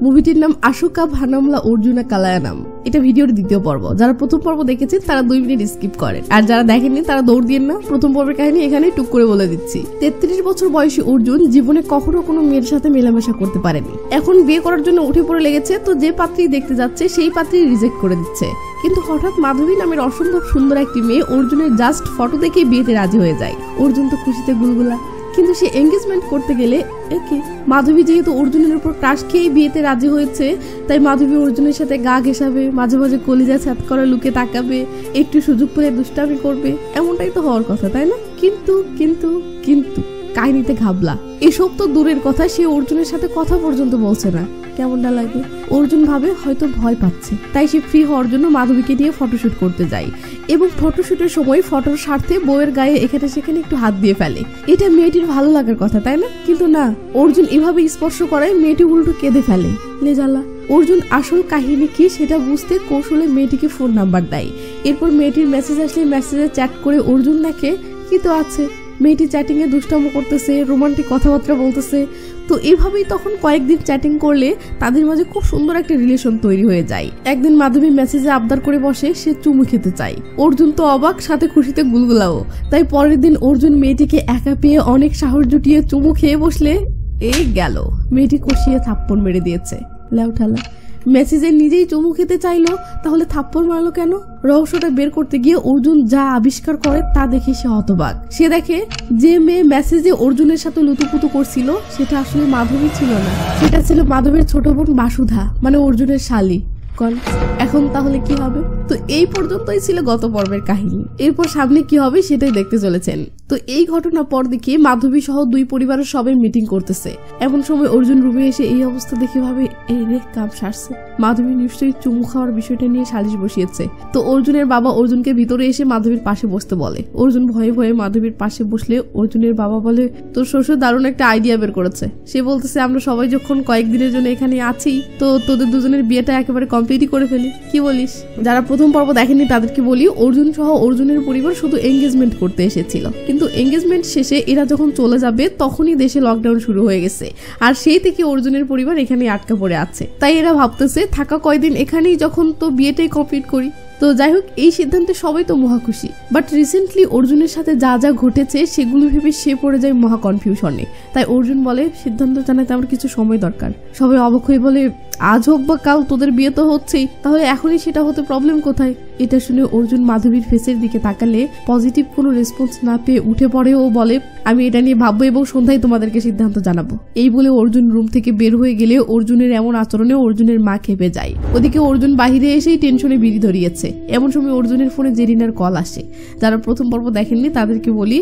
মুভিটির নাম আশোকা ভানামলা অর্জুনা কালায়ানাম। এটা ভিডিওর দ্বিতীয় পর্ব। যারা প্রথম পর্ব দেখেছেন তারা 2 মিনিট স্কিপ করেন, আর যারা দেখেননি তারা দৌড় দিয়েন না। প্রথম পর্বের কাহিনী এখানে টুক করে বলে দিচ্ছি। 33 বছর বয়সী অর্জুন জীবনে কখনো কোনো মেয়ের সাথে মেলামেশা করতে পারেনি। এখন বিয়ে করার জন্য উঠে পড়ে লেগেছে, তো যে পাত্রী দেখতে যাচ্ছে সেই পাত্রী রিজেক্ট করে দিচ্ছে। কিন্তু হঠাৎ মাধবী নামের অসম্ভব সুন্দর একটি মেয়ে অর্জুনের জাস্ট ফটো দেখে বিয়েতে রাজি হয়ে যায়। অর্জুন তো খুশিতে গুলগুলা, কিন্তু সে এঙ্গেজমেন্ট করতে গেলে মাধবী যেহেতু অর্জুনের উপর ক্রাশ খেয়ে বিয়েতে রাজি হয়েছে, তাই মাধবী অর্জুনের সাথে গা ঘেঁষাবে, মাঝে মাঝে কলিজা ছাদ করা লুকে তাকাবে, একটু সুযোগ পেলে দুষ্টামি করবে। এমনটাই তো হওয়ার কথা, তাই না? কিন্তু কিন্তু কিন্তু কাহিনীতে ঘাবলা। এসব তো দূরের কথা, সে অর্জুনের সাথে কথা পর্যন্ত বলছে না। কেমনটা লাগে? অর্জুন ভাবে হয়তো ভয় পাচ্ছে, তাই সে ফ্রি হওয়ার জন্য মাধবীকে নিয়ে ফটোশুট করতে যায় এবং ফটোশুটের সময় ফটোর স্বার্থে বউয়ের গায়ে এখানে সেখানে একটু হাত দিয়ে ফেলে। এটা মেয়েটির ভালো লাগার কথা, তাই না? কিন্তু না, অর্জুন এভাবে স্পর্শ করায় মেয়েটি উল্টো কেঁদে ফেলে। লেজালা। অর্জুন আসল কাহিনী কি সেটা বুঝতে কৌশলে মেয়েটিকে ফোন নাম্বার দেয়। এরপর মেয়েটির মেসেজ আসলে মেসেজে চ্যাট করে অর্জুন দেখে কি তো আছে। মেয়েটি চ্যাটিং এ দুষ্টামো করতেছে, রোমান্টিক কথাবার্তা বলতেছে। তো এইভাবেই তখন কয়েকদিন চ্যাটিং করলে তাদের মাঝে খুব সুন্দর একটা রিলেশন তৈরি হয়ে যায়। একদিন মাধবী মেসেজে আবদার করে বসে সে চুমু খেতে চায়। অর্জুন তো অবাক, সাথে খুশিতে গুলগুলাও। তাই পরের দিন অর্জুন মেয়েটিকে একা পেয়ে অনেক সাহস জুটিয়ে চুমু খেয়ে বসলে এই গেল, মেয়েটি কষিয়ে থাপ্পড় মেরে দিয়েছে। লেউঠালা। মেসেজে নিজেই চুমু খেতে চাইলো, তাহলে থাপ্পড় মারলো কেন? রহস্যটা বের করতে গিয়ে অর্জুন যা আবিষ্কার করে তা দেখে সে হতবাক। সে দেখে যে মেয়ে মেসেজে অর্জুনের সাথে লুতুপুতু করছিল সেটা আসলে মাধবী ছিল না, সেটা ছিল মাধবের ছোট বোন মাসুধা, মানে অর্জুনের শালী। এখন তাহলে কি হবে? তো এই পর্যন্তই ছিল গত পর্বের কাহিনী। এরপর সামনে কি হবে সেটাই দেখতে চলেছেন। তো এই ঘটনা পর দেখে মাধবী সহ 2 পরিবারের সবাই মিটিং করতেছে। এমন সময় অর্জুন রুমে এসে এই অবস্থা দেখে ভাবে এই রে কাম সারছে, মাধবী নিশ্চয়ই চুমু খাওয়ার বিষয়টা নিয়ে সালিশ বসিয়েছে। তো অর্জুনের বাবা অর্জুনকে ভিতরে এসে মাধবীর পাশে বসতে বলে। অর্জুন ভয়ে ভয়ে মাধবীর পাশে বসলে অর্জুনের বাবা বলে তোর শ্বশুর দারুণ একটা আইডিয়া বের করেছে। সে বলতেছে আমরা সবাই যখন কয়েকদিনের জন্য এখানে আছি, তো তোদের দুজনের বিয়েটা একেবারে কমপ্লিটই করে ফেলি, কি বলিস? যারা প্রথম পর্ব দেখেনি তাদেরকে বলি, অর্জুন সহ অর্জুনের পরিবার শুধু এঙ্গেজমেন্ট করতে এসেছিল, কিন্তু এঙ্গেজমেন্ট শেষে এরা যখন চলে যাবে তখনই দেশে লকডাউন শুরু হয়ে গেছে, আর সেই থেকে অর্জুনের পরিবার এখানে আটকা পড়ে আছে। তাই এরা ভাবতেছে থাকা কয়দিন এখানেই, যখন তো বিয়েটাই কমপ্লিট করি। তো যাই হোক, এই সিদ্ধান্তে সবাই তো মহা খুশি। বাট রিসেন্টলি অর্জুনের সাথে যা যা ঘটেছে সেগুলো ভেবে সে পড়ে যায় মহা কনফিউশনে। তাই অর্জুন বলে সিদ্ধান্ত জানাতে আমার কিছু সময় দরকার। সবাই অবাক হয়ে বলে আজ হোক বা কাল তোদের বিয়ে তো হচ্ছেই, তাহলে এখনই সেটা হতে প্রবলেম কোথায়? এটা শুনে অর্জুন মাধবীর ফেসের দিকে তাকালে পজিটিভ কোনো রেসপন্স না পেয়ে উঠে পড়ে ও বলে আমি এটা নিয়ে ভাববো এবং সন্ধ্যায় তোমাদেরকে সিদ্ধান্ত জানাবো। এই বলে অর্জুন রুম থেকে বের হয়ে গেলে অর্জুনের এমন আচরণে অর্জুনের মা খেপে যায়। ওদিকে অর্জুন বাহিরে এসেই টেনশনে বিড়ি ধরিয়েছে। এমন সময় অর্জুনের ফোনে জেরিনার কল আসে। যারা প্রথম পর্ব দেখেননি তাদেরকে বলি,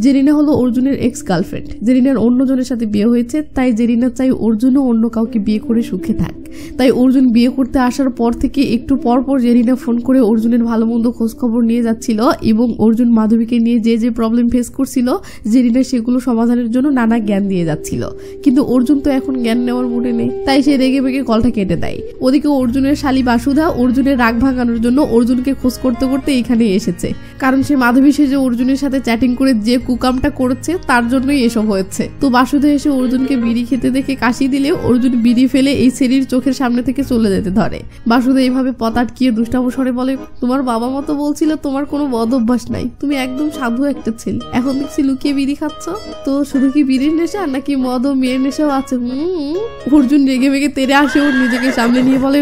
জেরিনা হলো অর্জুনের এক্স গার্লফ্রেন্ড। জেরিনার অন্যজনের সাথে বিয়ে হয়েছে, তাই জেরিনা চাই অর্জুনও অন্য কাউকে বিয়ে করে সুখে থাক। তাই অর্জুন বিয়ে করতে আসার পর থেকে একটু পর পর জেরিনা ফোন করে অর্জুনের ভালো মন্দ খোঁজ খবর নিয়ে যাচ্ছিল এবং অর্জুন মাধবীকে নিয়ে যে যে প্রবলেম ফেস করছিল জেরিনা সেগুলো সমাধানের জন্য নানা জ্ঞান দিয়ে যাচ্ছিল। কিন্তু অর্জুন তো এখন জ্ঞান নেওয়ার মুডে নেই, তাই সে রেগে বেগে কলটা কেটে দেয়। ওদিকে অর্জুনের শালী বাসুধা অর্জুনের রাগ ভাঙানোর জন্য অর্জুনকে খোঁজ করতে করতে এখানে এসেছে, কারণ সে মাধবী সেজে অর্জুনের সাথে চ্যাটিং করে যে কুকামটা করেছে তার জন্যই এসব হয়েছে। তো বাসুধা এসে অর্জুনকে বিড়ি খেতে দেখে কাশি দিলে অর্জুন বিড়ি ফেলে এই সেরির চোখের সামনে থেকে চলে যেতে ধরে। বাসুধা এইভাবে পথ আটকিয়ে দুষ্টামো স্বরে বলে তোমার বাবা মতো বলছিল তোমার কোনো বদ অভ্যাস নাই, তুমি একদম সাধু একটা ছেলে, এখন দেখছি লুকিয়ে বিড়ি খাচ্ছ। তো শুধু কি বিড়ির নেশা নাকি মদ ও মেয়ের নেশাও আছে? অর্জুন রেগে বেগে তেরে আসে ওর নিজেকে সামনে নিয়ে বলে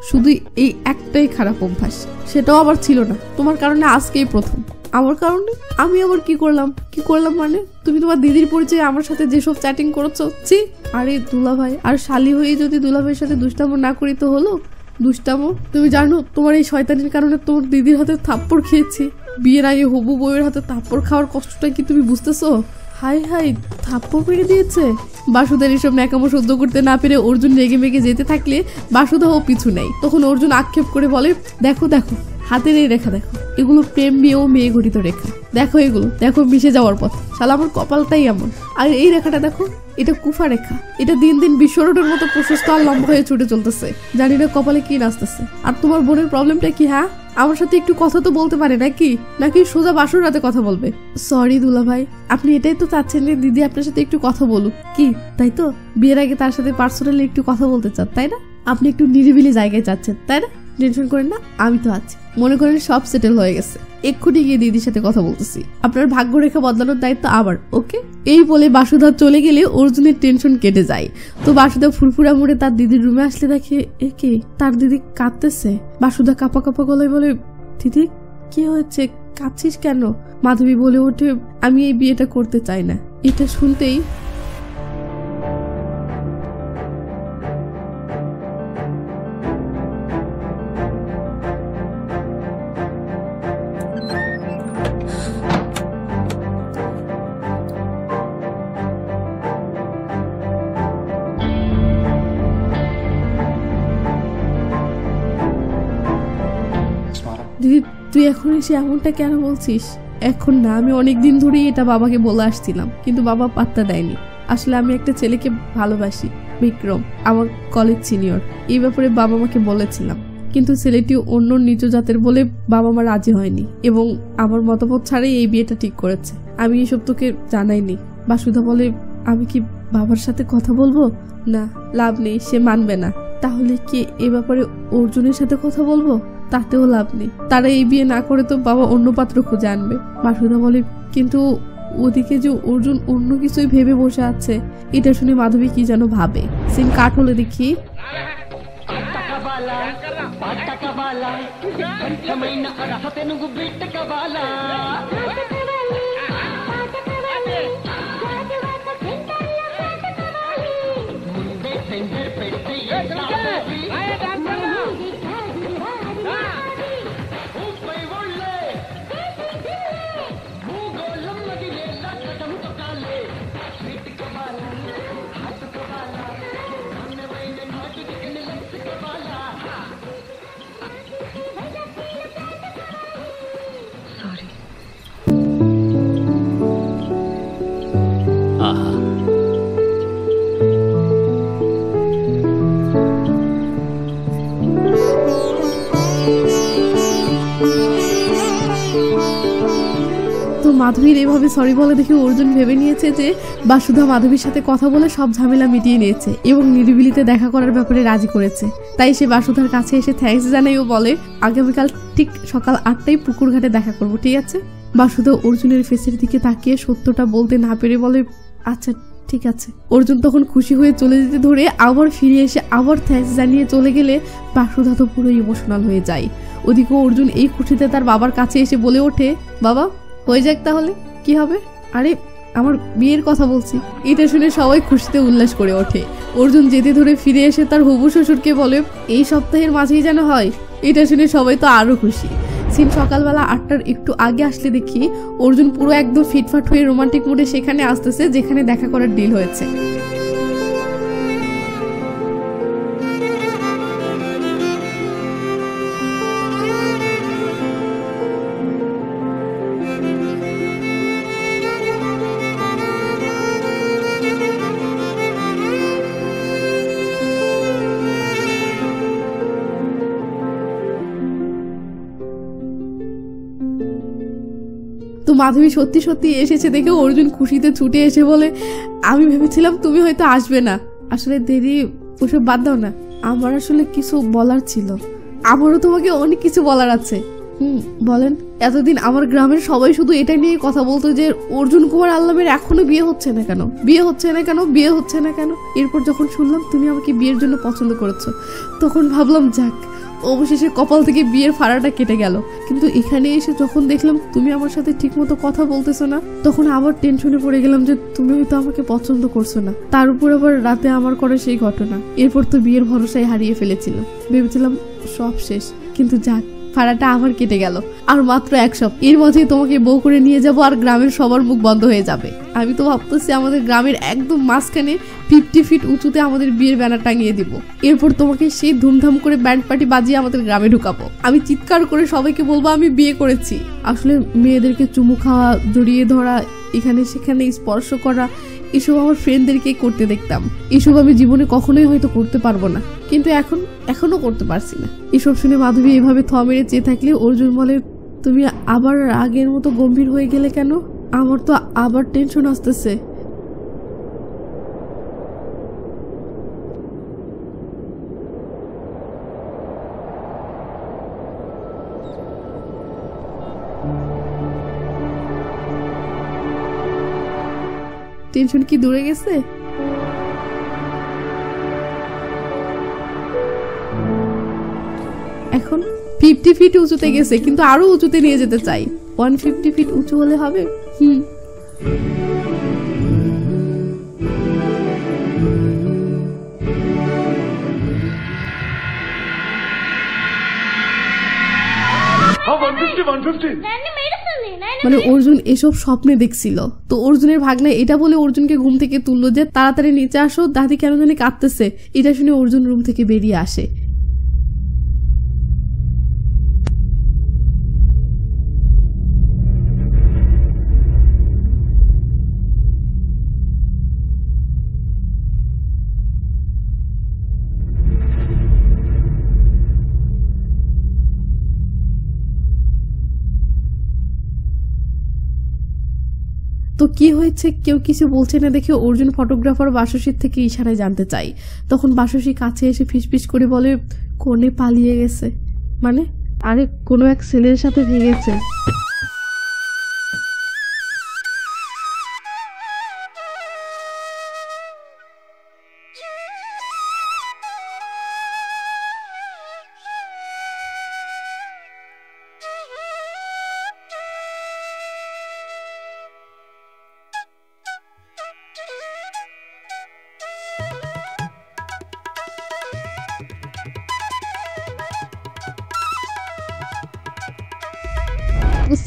শুধু এই একটাই খারাপ অভ্যাস, সেটাও আবার ছিল না, তোমার কারণে আজকেই প্রথম। আমার কারণে? আমি আবার কি করলাম? কি করলাম মানে? তুমি তোমার দিদির পরিচয়ে আমার সাথে যেসব চ্যাটিং করছো, ছি। আরে দুলাভাই, আর শালি হয়ে যদি দুলাভাইয়ের সাথে দুষ্টামো না করি তো হলো দুষ্টামো? তুমি জানো তোমার এই শয়তানির কারণে তোমার দিদির হাতে থাপ্পড় খেয়েছি। বিয়ের আগে হবু বউয়ের হাতে থাপ্পড় খাওয়ার কষ্টটা কি তুমি বুঝতেছো? হাই হাই, থাপ্পড় পেড়ে দিয়েছে। বাসুদার এসব ন্যাকামো সহ্য করতে না পেরে অর্জুন রেগে মেগে যেতে থাকলে বাসুদা ও পিছু নেই। তখন অর্জুন আক্ষেপ করে বলে দেখো দেখো হাতের এই রেখা দেখো, এগুলো প্রেম বিয়ে ও মেয়ে ঘটিত রেখা। দেখো এগুলো, দেখো মিশে যাওয়ার পথ। শালা আমার কপালটাই এমন। আর এই রেখাটা দেখো, এটা কুফা রেখা। এটা দিন দিন বিশ্বরোডের মতো প্রশস্ত আর লম্বা হয়ে ছুটে চলতেছে। জানি না কপালে কি নাচতেছে। আর তোমার বোনের প্রবলেমটা কি? হ্যাঁ, আমার সাথে একটু কথা তো বলতে পারে নাকি নাকি সোজা বাসর রাতে কথা বলবে? সরি দুলা ভাই, আপনি এটাই তো চাচ্ছেন যে দিদি আপনার সাথে একটু কথা বলুক, কি তাই তো? বিয়ের আগে তার সাথে পার্সোনালি একটু কথা বলতে চান তাই না? আপনি একটু নিরিবিলি জায়গায় চাচ্ছেন তাই না? টেনশন করেন না, আমি তো আছি। মনে করেন সব সেটেল হয়ে গেছে, এক্ষুনি গিয়ে দিদির সাথে কথা বলতেছি। আপনার ভাগ্যরেখা বদলানোর দায়িত্ব আমার, ওকে? এই বলে বাসুধা চলে গেলে অর্জুনের টেনশন কেটে যায়। তো বাসুধা ফুরফুরা মুড়ে তার দিদির রুমে আসলে দেখে একে তার দিদি কাঁদতেছে। বাসুধা কাঁপা কাঁপা গলায় বলে, দিদি কি হয়েছে, কাঁদছিস কেন? মাধবী বলে ওঠে, আমি এই বিয়েটা করতে চাই না। এটা শুনতেই দিদি তুই এখন এসে এমনটা কেন বলছিস? এখন না, আমি অনেকদিন ধরেই এটা বাবাকে বলে আসছিলাম, কিন্তু বাবা পাত্তা দেয়নি। আসলে আমি একটা ছেলেকে ভালোবাসি, বিক্রম, আমার কলেজ সিনিয়র। এই ব্যাপারে বাবা মাকে বলেছিলাম, কিন্তু ছেলেটি অন্য নিজ জাতের বলে বাবা মা রাজি হয়নি এবং আমার মতামত ছাড়াই এই বিয়েটা ঠিক করেছে। আমি এসব তোকে জানাইনি। বাসুধা বলে, আমি কি বাবার সাথে কথা বলবো? না, লাভ নেই, সে মানবে না। তাহলে কি এ ব্যাপারে অর্জুনের সাথে কথা বলবো? তাতেও লাভ নেই, তারা এই বিয়ে না করে তো বাবা অন্য পাত্র খুঁজে আনবে। বাসুধা বলে, কিন্তু ওদিকে যে অর্জুন অন্য কিছুই ভেবে বসে আছে। এটা শুনে মাধবী কি যেন ভাবে। সিন কাট হলে দেখি মাধবীর এভাবে সরি বলে দেখে অর্জুন ভেবে নিয়েছে যে বাসুধা মাধবীর সাথে কথা বলে সব ঝামেলা মিটিয়ে নিয়েছে এবং নিরিবিলিতে দেখা করার ব্যাপারে রাজি করেছে। তাই সে বাসুধার কাছে এসে থ্যাঙ্কস জানাই ও বলে, আগামীকাল ঠিক সকাল 8টায় পুকুর ঘাটে দেখা করবো, ঠিক আছে? বাসুধা অর্জুনের ফেসের দিকে তাকিয়ে সত্যটা বলতে না পেরে বলে, আচ্ছা ঠিক আছে। অর্জুন তখন খুশি হয়ে চলে যেতে ধরে আবার ফিরে এসে আবার থ্যাঙ্কস জানিয়ে চলে গেলে বাসুধা তো পুরো ইমোশনাল হয়ে যায়। ওদিকে অর্জুন এই খুশিতে তার বাবার কাছে এসে বলে ওঠে, বাবা হয়ে যাক তাহলে, কি হবে? আরে আমার বিয়ের কথা বলছি। এটা শুনে সবাই খুশিতে উল্লাস করে ওঠে। অর্জুন যেতে ধরে ফিরে এসে তার হবু শ্বশুরকে বলে, এই সপ্তাহের মাঝেই যেন হয়। এটা শুনে সবাই তো আরো খুশি। সিন সকালবেলা 8টার একটু আগে আসলে দেখি অর্জুন পুরো একদম ফিটফাট হয়ে রোমান্টিক মুডে সেখানে আসতেছে যেখানে দেখা করার ডিল হয়েছে। তো মাধবী সত্যি সত্যি এসেছে দেখে অর্জুন খুশিতে ছুটে এসে বলে, আমি ভেবেছিলাম তুমি হয়তো আসবে না। আসলে দেরি, ওসব বাদ দাও না, আমার আসলে কিছু বলার ছিল। আমারও তোমাকে অনেক কিছু বলার আছে। বলেন। এতদিন আমার গ্রামের সবাই শুধু এটা নিয়ে কথা বলতো যে অর্জুন কুমার আল্লামের এখনো বিয়ে হচ্ছে না কেন, বিয়ে হচ্ছে না কেন, বিয়ে হচ্ছে না কেন। এরপর যখন শুনলাম তুমি আমাকে বিয়ের জন্য পছন্দ করেছো, তখন ভাবলাম যাক, অবশেষে কপাল থেকে বিয়ের ফাড়াটা কেটে গেল। কিন্তু এখানে এসে যখন দেখলাম তুমি আমার সাথে ঠিক মতো কথা বলতেছো না, তখন আবার টেনশনে পড়ে গেলাম যে তুমি হয়তো আমাকে পছন্দ করছো না। তার উপর আবার রাতে আমার করে সেই ঘটনা। এরপর তো বিয়ের ভরসায় হারিয়ে ফেলেছিলাম, ভেবেছিলাম সব শেষ। কিন্তু যাক, ফাড়াটা আবার কেটে গেল। আর মাত্র 1 সপ্তাহ, এর মধ্যেই তোমাকে বউ করে নিয়ে যাব আর গ্রামের সবার মুখ বন্ধ হয়ে যাবে। আমি তো ভাবতেছি আমাদের গ্রামের একদম মাঝখানে 50 ফিট উঁচুতে আমাদের বিয়ের ব্যানার টাঙিয়ে দিব। এরপর তোমাকে সেই ধুমধাম করে ব্যান্ড পার্টি বাজিয়ে আমাদের গ্রামে ঢুকাবো। আমি চিৎকার করে সবাইকে বলবো আমি বিয়ে করেছি। আসলে মেয়েদেরকে চুমু খাওয়া, জড়িয়ে ধরা, এখানে সেখানে স্পর্শ করা, এসব আমার ফ্রেন্ডদেরকে করতে দেখতাম, এসব আমি জীবনে কখনোই হয়তো করতে পারবো না, কিন্তু এখনো করতে পারছি না। এসব শুনে মাধবী এভাবে থ মেরে চেয়ে থাকলে অর্জুন বলে, তুমি আবার আগের মতো গম্ভীর হয়ে গেলে কেন? আমার তো আবার টেনশন আসতেছে। টেনশন কি দূরে গেছে? এখন 50 ফিট উঁচুতে গেছে, কিন্তু আরো উঁচুতে নিয়ে যেতে চাই। 150 ফিট উঁচু হলে হবে। মানে অর্জুন এসব স্বপ্নে দেখছিল। তো অর্জুনের ভাগ্নে এটা বলে অর্জুনকে ঘুম থেকে তুললো যে তাড়াতাড়ি নিচে আসো, দাদি কেন জানি কাঁদতেছে। এটা শুনে অর্জুন রুম থেকে বেরিয়ে আসে। তো কি হয়েছে কেউ কিছু বলছে না দেখে অর্জুন ফটোগ্রাফার বাসুসির থেকে ইশারায় জানতে চাই। তখন বাসুসি কাছে এসে ফিসফিস করে বলে, কোনে পালিয়ে গেছে। মানে আরে কোনো এক ছেলের সাথে ভেগেছে।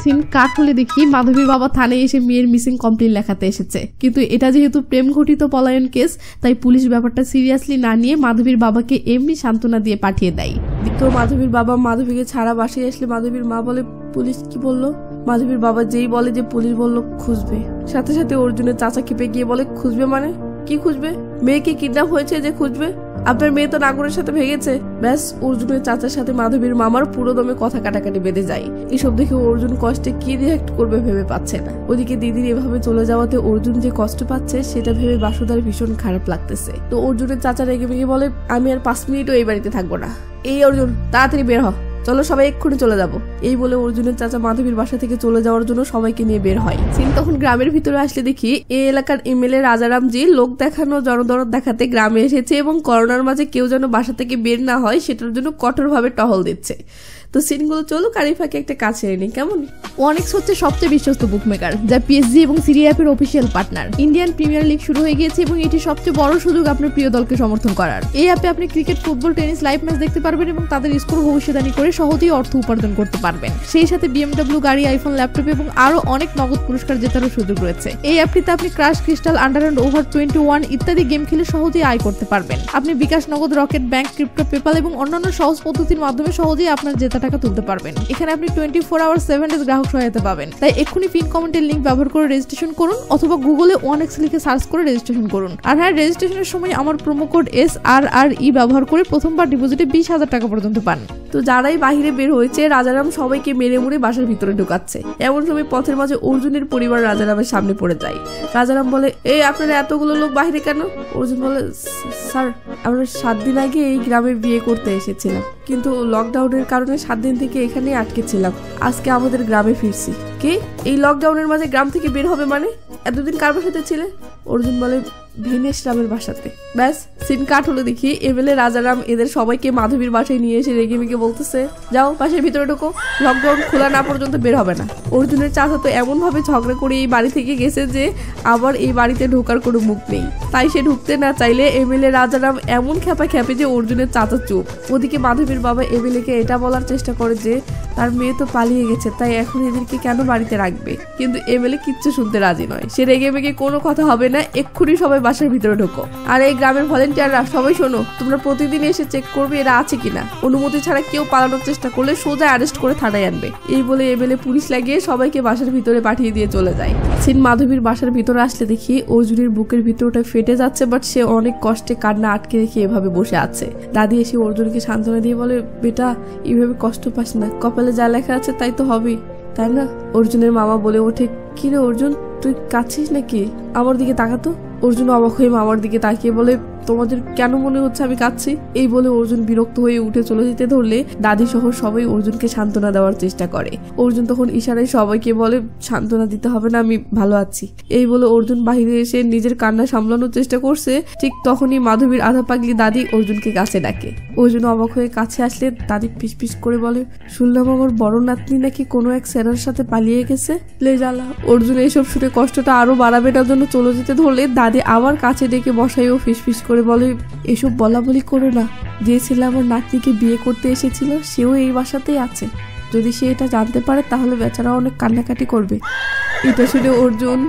সিন কাট হলে দেখি মাধবীর বাবা থানায় এসে মেয়ের মিসিং কমপ্লেন লেখাতে এসেছে, কিন্তু এটা যেহেতু প্রেম ঘটিত পলায়ন কেস, তাই পুলিশ ব্যাপারটা সিরিয়াসলি না নিয়ে মাধবীর বাবাকে এমনি সান্ত্বনা দিয়ে পাঠিয়ে দেয়। তো মাধবীর বাবা মাধবীকে ছাড়া বাসায় আসলে মাধবীর মা বলে, পুলিশ কি বললো? মাধবীর বাবা যেই বলে যে পুলিশ বলল খুঁজবে, সাথে সাথে অর্জুনের চাচা খেপে গিয়ে বলে, খুঁজবে মানে কি খুঁজবে? মেয়েকে কিডন্যাপ হয়েছে যে খুঁজবে? আপনার মেয়ে তো নাগরের সাথে ভেগেছে। ব্যাস অর্জুনের চাচার সাথে মাধবীর মামার পুরো দমে কথা কাটাকাটি বেঁধে যায়। এসব দেখে অর্জুন কষ্টে কি রিয়াক্ট করবে ভেবে পাচ্ছে না। ওদিকে দিদির এভাবে চলে যাওয়াতে অর্জুন যে কষ্ট পাচ্ছে সেটা ভেবে বাসুদার ভীষণ খারাপ লাগতেছে। তো অর্জুনের চাচা রেগে মেগে বলে, আমি আর 5 মিনিটও এই বাড়িতে থাকবো না। এই অর্জুন তাড়াতাড়ি বের হ, চলো সবাই এক্ষুনি চলে যাব। এই বলে অর্জুনের চাচা মাধবীর বাসা থেকে চলে যাওয়ার জন্য সবাইকে নিয়ে বের হয়। সিন তখন গ্রামের ভিতরে আসলে দেখি এই এলাকার এমএলএ রাজারামজি লোক দেখানো জনদরদ দেখাতে গ্রামে এসেছে এবং করোনার মাঝে কেউ যেন বাসা থেকে বের না হয় সেটার জন্য কঠোরভাবে টহল দিচ্ছে। তো সিনগুলো চলুক, আর এই ফাঁকে একটা কাজ সেরে নিই, কেমন? ওয়ানেক্স হচ্ছে সবচেয়ে বিশ্বস্ত বুকমেকার, যা পিএসজি এবং সিরি অ্যাপের official partner. Indian premier league শুরু হয়ে গিয়েছে এবং এটি সবচেয়ে বড় সুযোগ আপনার প্রিয় দলকে সমর্থন করার। এই অ্যাপে আপনি cricket, football, tennis live match দেখতে পারবেন এবং তাদের স্কোর ভবিষ্যদ্বাণী করে সহজেই অর্থ উপার্জন করতে পারবেন। সেই সাথে BMW গাড়ি, আইফোন, ল্যাপটপ এবং আরো অনেক নগদ পুরস্কার জেতারও সুযোগ রয়েছে। এই অ্যাপটিতে আপনি crash, crystal, under and over 21 ইত্যাদি গেম খেলে সহজেই আয় করতে পারবেন। আপনি বিকাশ, নগদ, রকেট, ব্যাংক, ক্রিপ্টো, পেপাল এবং অন্যান্য সহজ পদ্ধতির মাধ্যমে সহজেই আপনার জেতা টাকা তুলতে পারবেন। এখানে আপনি 24 আওয়ার 7 ডেজ গ্রাহক সহায়তা পাবেন। তাই এক্ষুনি পিন কমেন্টের লিংক ব্যবহার করে রেজিস্ট্রেশন করুন অথবা গুগলে ওয়ানেক্স লিখে সার্চ করে রেজিস্ট্রেশন করুন। আর হ্যাঁ, রেজিস্ট্রেশনের সময় আমার প্রোমো কোড SRRE ব্যবহার করে প্রথমবার ডিপোজিটে 20,000 টাকা পর্যন্ত পান। তো যারাই বাহিরে বের হয়েছে রাজারাম সবাইকে মেরে মুড়ে বাসার ভিতরে ঢুকাচ্ছে। এমন সময় পথের মাঝে অর্জুনের পরিবার রাজারামের সামনে পড়ে যায়। রাজারাম বলে, এই আপনারা এতগুলো লোক বাহিরে কেন? অর্জুন বলে, স্যার আমরা 7 দিন আগে এই গ্রামে বিয়ে করতে এসেছিলাম, কিন্তু লকডাউনের কারণে 7 দিন থেকে এখানেই আটকে ছিলাম। আজকে আমাদের গ্রামে ফিরছি। কে এই লকডাউনের মাঝে গ্রাম থেকে বের হবে মানে? এতদিন কার বাসাতে ছিলে? অর্জুন বলে, ভীমেশ রামের বাসাতে। ব্যাস সিন কাট হলো দেখি এমএলএ রাজারাম এদের সবাইকে মাধবীর বাসায় নিয়ে এসে রেগে মেগে বলতেছে, যাও বাসার ভিতরে ঢোকো, লকডাউন খোলা না পর্যন্ত বের হবে না। অর্জুনের চাচা তো এমন ভাবে ঝগড়া করে এই বাড়ি থেকে গেছে যে আবার এই বাড়িতে ঢোকার কোনো মুখ নেই, তাই সে ঢুকতে না চাইলে এমএলএ রাজারাম এমন খ্যাপা খ্যাপে যে অর্জুনের চাচা চুপ। ওদিকে মাধবীর বাবা এমএলএ কে এটা বলার চেষ্টা করে যে তার মেয়ে তো পালিয়ে গেছে, তাই এখন এদেরকে কেন বাড়িতে রাখবে, কিন্তু এমএলএ কিচ্ছু শুনতে রাজি নয়। সে রেগে মেগে কোনো কথা হবে না, এক্ষুনি সবাই বাসার ভিতরে ঢোকো। আর এই গ্রামের ভলেন্টিয়াররা সবাই শোনো, তোমরা প্রতিদিন এসে চেক করবে এরা আছে কিনা। অনুমতি ছাড়া কেউ পালানোর চেষ্টা করলে সোজা অ্যারেস্ট করে থানায় আনবে। এই বলে এবেলে পুলিশ লাগিয়ে সবাইকে বাসার ভিতরে পাঠিয়ে দিয়ে চলে যায়। সিন মাধবীর বাসার ভিতরে আসলে দেখি অর্জুনের বুকের ভিতরটা ফেটে যাচ্ছে, বাট সে অনেক কষ্টে কান্না আটকে রেখে এভাবে বসে আছে। দাদি এসে অর্জুনকে সান্ত্বনা দিয়ে বলে, বেটা এইভাবে কষ্ট পাস না, কপালে যা লেখা আছে তাই তো হবেই, তাই না? অর্জুনের মামা বলে ওঠে, কিরে অর্জুন তুই কাঁদছিস নাকি? আমার দিকে তাকাতো। অর্জুন অবাক হয়ে মামার দিকে তাকিয়ে বলে, তোমাদের কেন মনে হচ্ছে আমি কাঁদছি? এই বলে অর্জুন বিরক্ত হয়ে উঠে চলে যেতে ধরলে দাদি সহ সবাই অর্জুনকে সান্ত্বনা দেওয়ার চেষ্টা করে। অর্জুন তখন ইশারায় সবাইকে বলে, সান্ত্বনা দিতে হবে না, আমি ভালো আছি। এই বলে অর্জুন বাহিরে এসে নিজের কান্না সামলানোর চেষ্টা করছে। ঠিক তখনই মাধবীর আধা পাগলি দাদি অর্জুনকে কাছে ডাকে। অর্জুন অবাক হয়ে কাছে আসলে দাদি পিস করে বলে, শুনলাম আমার বড় নাতনি নাকি কোনো এক সেরার সাথে পালিয়ে গেছে। লে জ্বালা। অর্জুন এইসব শুনে কষ্টটা আরো বাড়াবে তার জন্য চলে যেতে ধরলে দাদি আবার কাছে ডেকে বসাইও ফিস করে বলে, এসব বলা বলি করো না, যে ছেলে আমার নাতনিকে বিয়ে করতে এসেছিল সেও এই বাসাতেই আছে। যদি সে এটা জানতে পারে তাহলে বেচারা অনেক কান্নাকাটি করবে। এটা শুনে অর্জুন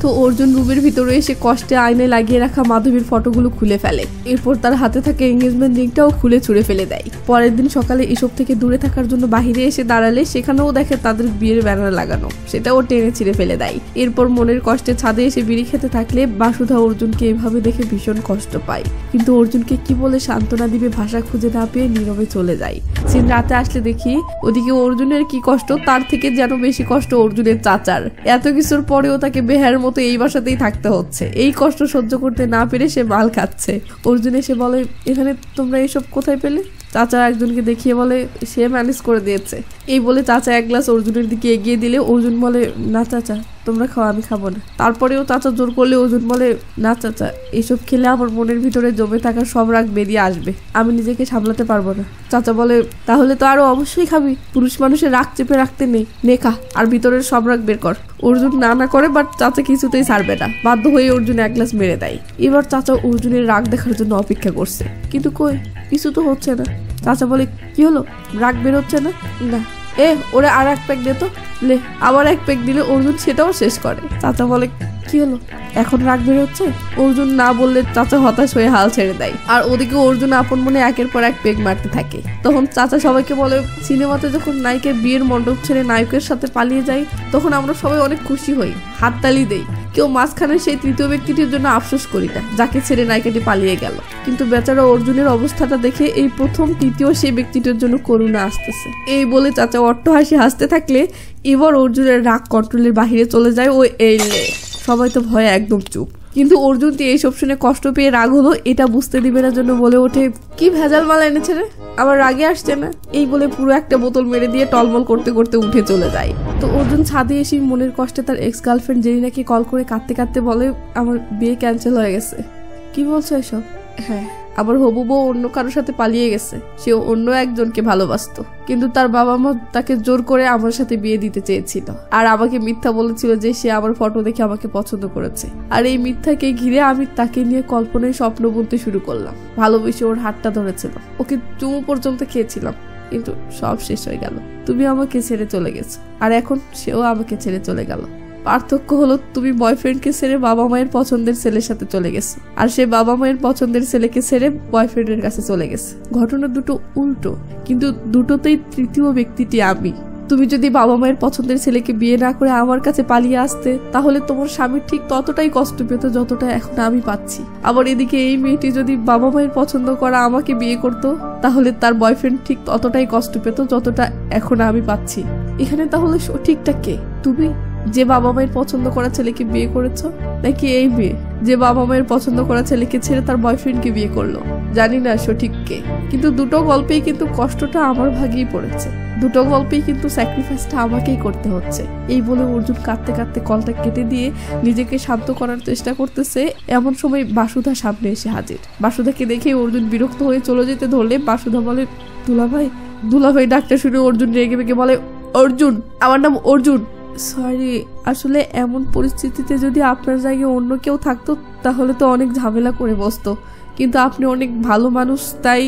তো অর্জুন রুমের ভিতরে এসে কষ্টে আয়নায় লাগিয়ে রাখা মাধবীর ফটোগুলো খুলে ফেলে। এরপর তার হাতে থাকা এঙ্গেজমেন্ট রিংটাও খুলে ছুঁড়ে ফেলে দেয়। পরের দিন সকালে এসব থেকে দূরে থাকার জন্য বাহিরে এসে দাঁড়ালে সেখানেও দেখে তাদের বিয়ের ব্যানার লাগানো, সেটাও টেনে ছিঁড়ে ফেলে দেয়। এরপর মনের কষ্টে ছাদে এসে বিড়ি খেতে থাকলে বাসুধা অর্জুনকে এভাবে দেখে ভীষণ কষ্ট পায়, কিন্তু অর্জুনকে কি বলে সান্ত্বনা দিবে ভাষা খুঁজে না পেয়ে নীরবে চলে যায়। সিন রাতে আসলে দেখি ওদিকে অর্জুনের কি কষ্ট, তার থেকে যেন বেশি কষ্ট অর্জুনের চাচার। এত কিছুর পরেও তাকে বেহার মতো এই বাসাতেই থাকতে হচ্ছে। এই কষ্ট সহ্য করতে না পেরে সে মাল খাচ্ছে। অর্জুন এসে বলে, এখানে তোমরা এইসব কোথায় পেলে? চাচা একজনকে দেখিয়ে বলে, সে ম্যানেজ করে দিয়েছে। এই বলে চাচা এক গ্লাস অর্জুনের দিকে এগিয়ে দিলে অর্জুন বলে, না চাচা তোমরা খাও, আমি খাবো না। তারপরেও চাচা জোর করলে অর্জুন বলে, না চাচা এইসব খেলে আমার মনের ভিতরে জমে থাকা সব রাগ বেরিয়ে আসবে, আমি নিজেকে সামলাতে পারবো না। চাচা বলে, তাহলে তো আরো অবশ্যই খাবি, পুরুষ মানুষের রাগ চেপে রাখতে নেই, নে খা, আর ভিতরের সব রাগ বের কর। অর্জুন না করে, বাট চাচা কিছুতেই ছাড়বে না। বাধ্য হয়ে অর্জুন এক গ্লাস মেরে দেয়। এবার চাচা অর্জুনের রাগ দেখার জন্য অপেক্ষা করছে, কিন্তু কই কিছু তো হচ্ছে না। চাচা বলে, কি হলো, রাগ বের হচ্ছে না? না। ওরা আর এক প্যাক দে তো। লে আবার এক প্যাক দিলে অর্জুন সেটাও শেষ করে। চাচা বলে, কি হলো, এখন রাগ বের হচ্ছে? অর্জুন না বললে চাচা হতাশ হয়ে হাল ছেড়ে দেয়। আর ওদিকে অর্জুন আপন মনে একের পর এক পেগ মারতে থাকে। তখন চাচা সবাইকে বলে, সিনেমাতে যখন নায়িকা বিয়ের মণ্ডপ ছেড়ে নায়কের সাথে পালিয়ে যায় তখন আমরা সবাই অনেক খুশি হই, হাততালি দেই, কেউ মাঝখানে সেই তৃতীয় ব্যক্তিটির জন্য আফসোস করি না যাকে ছেড়ে নায়িকাটি পালিয়ে গেল। কিন্তু বেচারা অর্জুনের অবস্থাটা দেখে এই প্রথম তৃতীয় সেই ব্যক্তিটির জন্য করুণা আসতেছে। এই বলে চাচা অট্টহাসি হাসতে থাকলে এবার অর্জুনের রাগ কন্ট্রোলের বাহিরে চলে যায়। ও এলে সবাই তো ভয়ে একদম চুপ, কিন্তু অর্জুন এইসব শুনে কষ্ট পেয়ে রাগ হলো এটা বুঝতে দিবে না জন্য বলে ওঠে, কি ভেজাল মাল এনেছে রে, আবার রাগে আসছে না? এই বলে পুরো একটা বোতল মেরে দিয়ে টলমল করতে করতে উঠে চলে যায়। তো অর্জুন ছাদে এসে মনের কষ্টে তার এক্স গার্লফ্রেন্ড জেরিনাকে কল করে কাঁদতে কাঁদতে বলে, আমার বিয়ে ক্যান্সেল হয়ে গেছে। কি বলছো এসব? হ্যাঁ, আবার হবু বউ অন্য কারোর সাথে পালিয়ে গেছে, সে অন্য একজনকে ভালোবাসতো, কিন্তু তার বাবা মা তাকে জোর করে আমার সাথে বিয়ে দিতে চেয়েছিল, আর আমাকে মিথ্যা বলেছিল যে সে আমার ফটো দেখে আমাকে পছন্দ করেছে। আর এই মিথ্যাকে ঘিরে আমি তাকে নিয়ে কল্পনায় স্বপ্ন বলতে শুরু করলাম, ভালোবেসে ওর হাতটা ধরেছিলাম, ওকে চুমু পর্যন্ত খেয়েছিলাম, কিন্তু সব শেষ হয়ে গেল। তুমি আমাকে ছেড়ে চলে গেছো, আর এখন সেও আমাকে ছেড়ে চলে গেল। পার্থক্য হলো তুমি বয়ফ্রেন্ডকে ছেড়ে বাবা মায়ের পছন্দের ছেলের সাথে চলে গেছে, আর সে বাবা মায়ের পছন্দের ছেলেকে ছেড়ে বয়ফ্রেন্ডের কাছে চলে গেছে। ঘটনা দুটো উল্টো, কিন্তু দুটোতেই তৃতীয় ব্যক্তিটি আমি। তুমি যদি বাবা মায়ের পছন্দের ছেলেকে বিয়ে না করে আমার কাছে পালিয়ে আসতে, তাহলে তোমার স্বামী ঠিক ততটাই কষ্ট পেত যতটা এখন আমি পাচ্ছি। আবার এদিকে এই মেয়েটি যদি বাবা মায়ের পছন্দ করা আমাকে বিয়ে করত, তাহলে তার বয়ফ্রেন্ড ঠিক ততটাই কষ্ট পেত যতটা এখন আমি পাচ্ছি। এখানে তাহলে সঠিকটা কে? তুমি যে বাবা মায়ের পছন্দ করা ছেলেকে বিয়ে করেছো, নাকি এই মেয়ে যে বাবা মায়ের পছন্দ করা ছেলেকে ছেড়ে তার বয়ফ্রেন্ডকে বিয়ে করলো? জানি না সঠিক কে, কিন্তু দুটো গল্পেই কিন্তু কষ্টটা আমার ভাগেই পড়েছে, দুটো গল্পেই কিন্তু স্যাক্রিফাইসটা আমাকেই করতে হচ্ছে। এই বলে অর্জুন কাঁদতে কাঁদতে কলটা কেটে দিয়ে নিজেকে শান্ত করার চেষ্টা করতেছে। এমন সময় বাসুধা সামনে এসে হাজির। বাসুধাকে দেখে অর্জুন বিরক্ত হয়ে চলে যেতে ধরলে বাসুধা বলে, দুলাভাই। দুলাভাই ডাকটা শুনে অর্জুন রেগে বেগে বলে, অর্জুন, আমার নাম অর্জুন, সরি, আসলে এমন পরিস্থিতিতে যদি আপনার জায়গায় অন্য কেউ থাকতো তাহলে তো অনেক ঝামেলা করে বসতো, কিন্তু আপনি অনেক ভালো মানুষ, তাই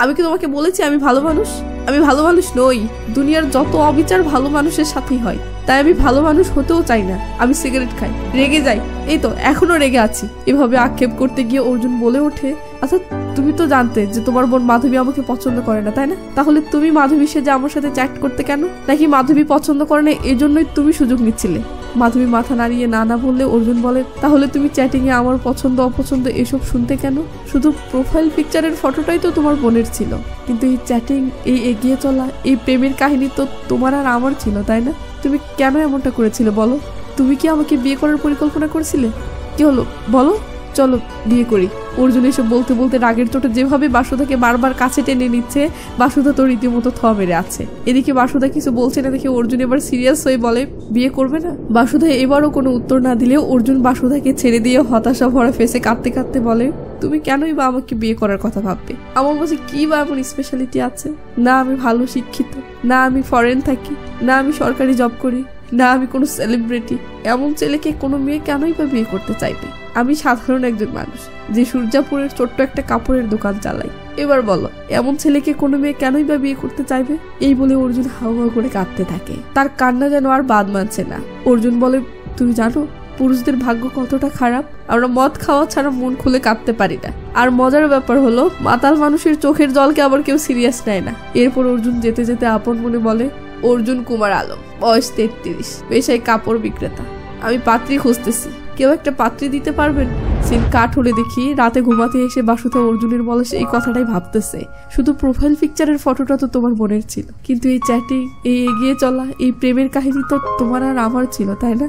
আমি কি তোমাকে বলেছি আমি ভালো মানুষ? আমি ভালো মানুষ নই। দুনিয়ার যত অবিচার ভালো মানুষের সাথেই হয়, তাই আমি ভালো মানুষ হতেও চাই না। আমি সিগারেট খাই, রেগে যাই, এই তো এখনো রেগে আছি। এভাবে আক্ষেপ করতে গিয়ে অর্জুন বলে ওঠে, আচ্ছা তুমি তো জানতে যে তোমার বোন মাধবী আমাকে পছন্দ করে না, তাই না? তাহলে তুমি মাধবীর সাথে আমার সাথে চ্যাট করতে কেন? নাকি মাধবী পছন্দ করে না এজন্যই তুমি সুযোগ নিচ্ছিলে? মাধবী মাথা নাড়িয়ে না না বললে অর্জুন বলে, তাহলে তুমি চ্যাটিং এ আমার পছন্দ অপছন্দ এসব শুনতে কেন? শুধু প্রোফাইল পিকচারের ফটোটাই তো তোমার বোনের ছিল, কিন্তু এই চ্যাটিং, এই এগিয়ে চলা, এই প্রেমের কাহিনী তো তোমার আর আমার ছিল, তাই না? তুমি কেন এমনটা করেছিলে বলো? তুমি কি আমাকে বিয়ে করার পরিকল্পনা করেছিলে? কি হলো বলো, চলো বিয়ে করি। অর্জুন এসব বলতে বলতে রাগের চোটে যেভাবে বাসুদাকে বারবার কাছে টেনে নিচ্ছে, বাসুদা তো রীতিমতো থ মেরে আছে। এদিকে বাসুদা কিছু বলছে না দেখে অর্জুন এবার সিরিয়াস হয়ে বলে, বিয়ে করবে না? বাসুদা এবারও কোনো উত্তর না দিলেও অর্জুন বাসুদাকে ছেড়ে দিয়ে হতাশা ভরা ফেসে কাঁদতে কাঁদতে বলে, তুমি কেনই বা আমাকে বিয়ে করার কথা ভাববে? আমার মাঝে কি বা এমন স্পেশালিটি আছে? না আমি ভালো শিক্ষিত, না আমি ফরেন থাকি, না আমি সরকারি জব করি, না আমি কোনো সেলিব্রিটি। এমন ছেলেকে কোনো মেয়ে কেনই বা বিয়ে করতে চাইবে? আমি সাধারণ একজন মানুষ যে সূর্যাপুরের ছোট্ট একটা কাপড়ের দোকান চালাই। এবার বলো, এমন ছেলেকে কোনো মেয়ে কেনই বা বিয়ে করতে চাইবে? এই বলে অর্জুন হাউ হাউ করে কাঁদতে থাকে। তার কান্না যেন আর বাদ মানছে না। অর্জুন বলে, তুমি জানো পুরুষদের ভাগ্য কতটা খারাপ? আমরা মদ খাওয়া ছাড়া মন খুলে কাঁদতে পারি না। আর মজার ব্যাপার হলো, মাতাল মানুষের চোখের জলকে আবার কেউ সিরিয়াস নেয় না। এরপর অর্জুন যেতে যেতে আপন মনে বলে, অর্জুন কুমার আলম, বয়স 33, পেশায় কাপড় বিক্রেতা। আমি পাত্রী খুঁজতেছি, কেউ একটা পাত্রী দিতে পারবেন? সিন কাট হলে দেখি রাতে ঘুমাতে এসে বাসুদা অর্জুনের বলে এই কথাটাই ভাবতেছে। শুধু প্রোফাইল পিকচারের ফটোটা তো তোমার বোনের ছিল, কিন্তু এই চ্যাটিং, এই এগিয়ে চলা, এই প্রেমের কাহিনী তো তোমার আর আমার ছিল, তাই না?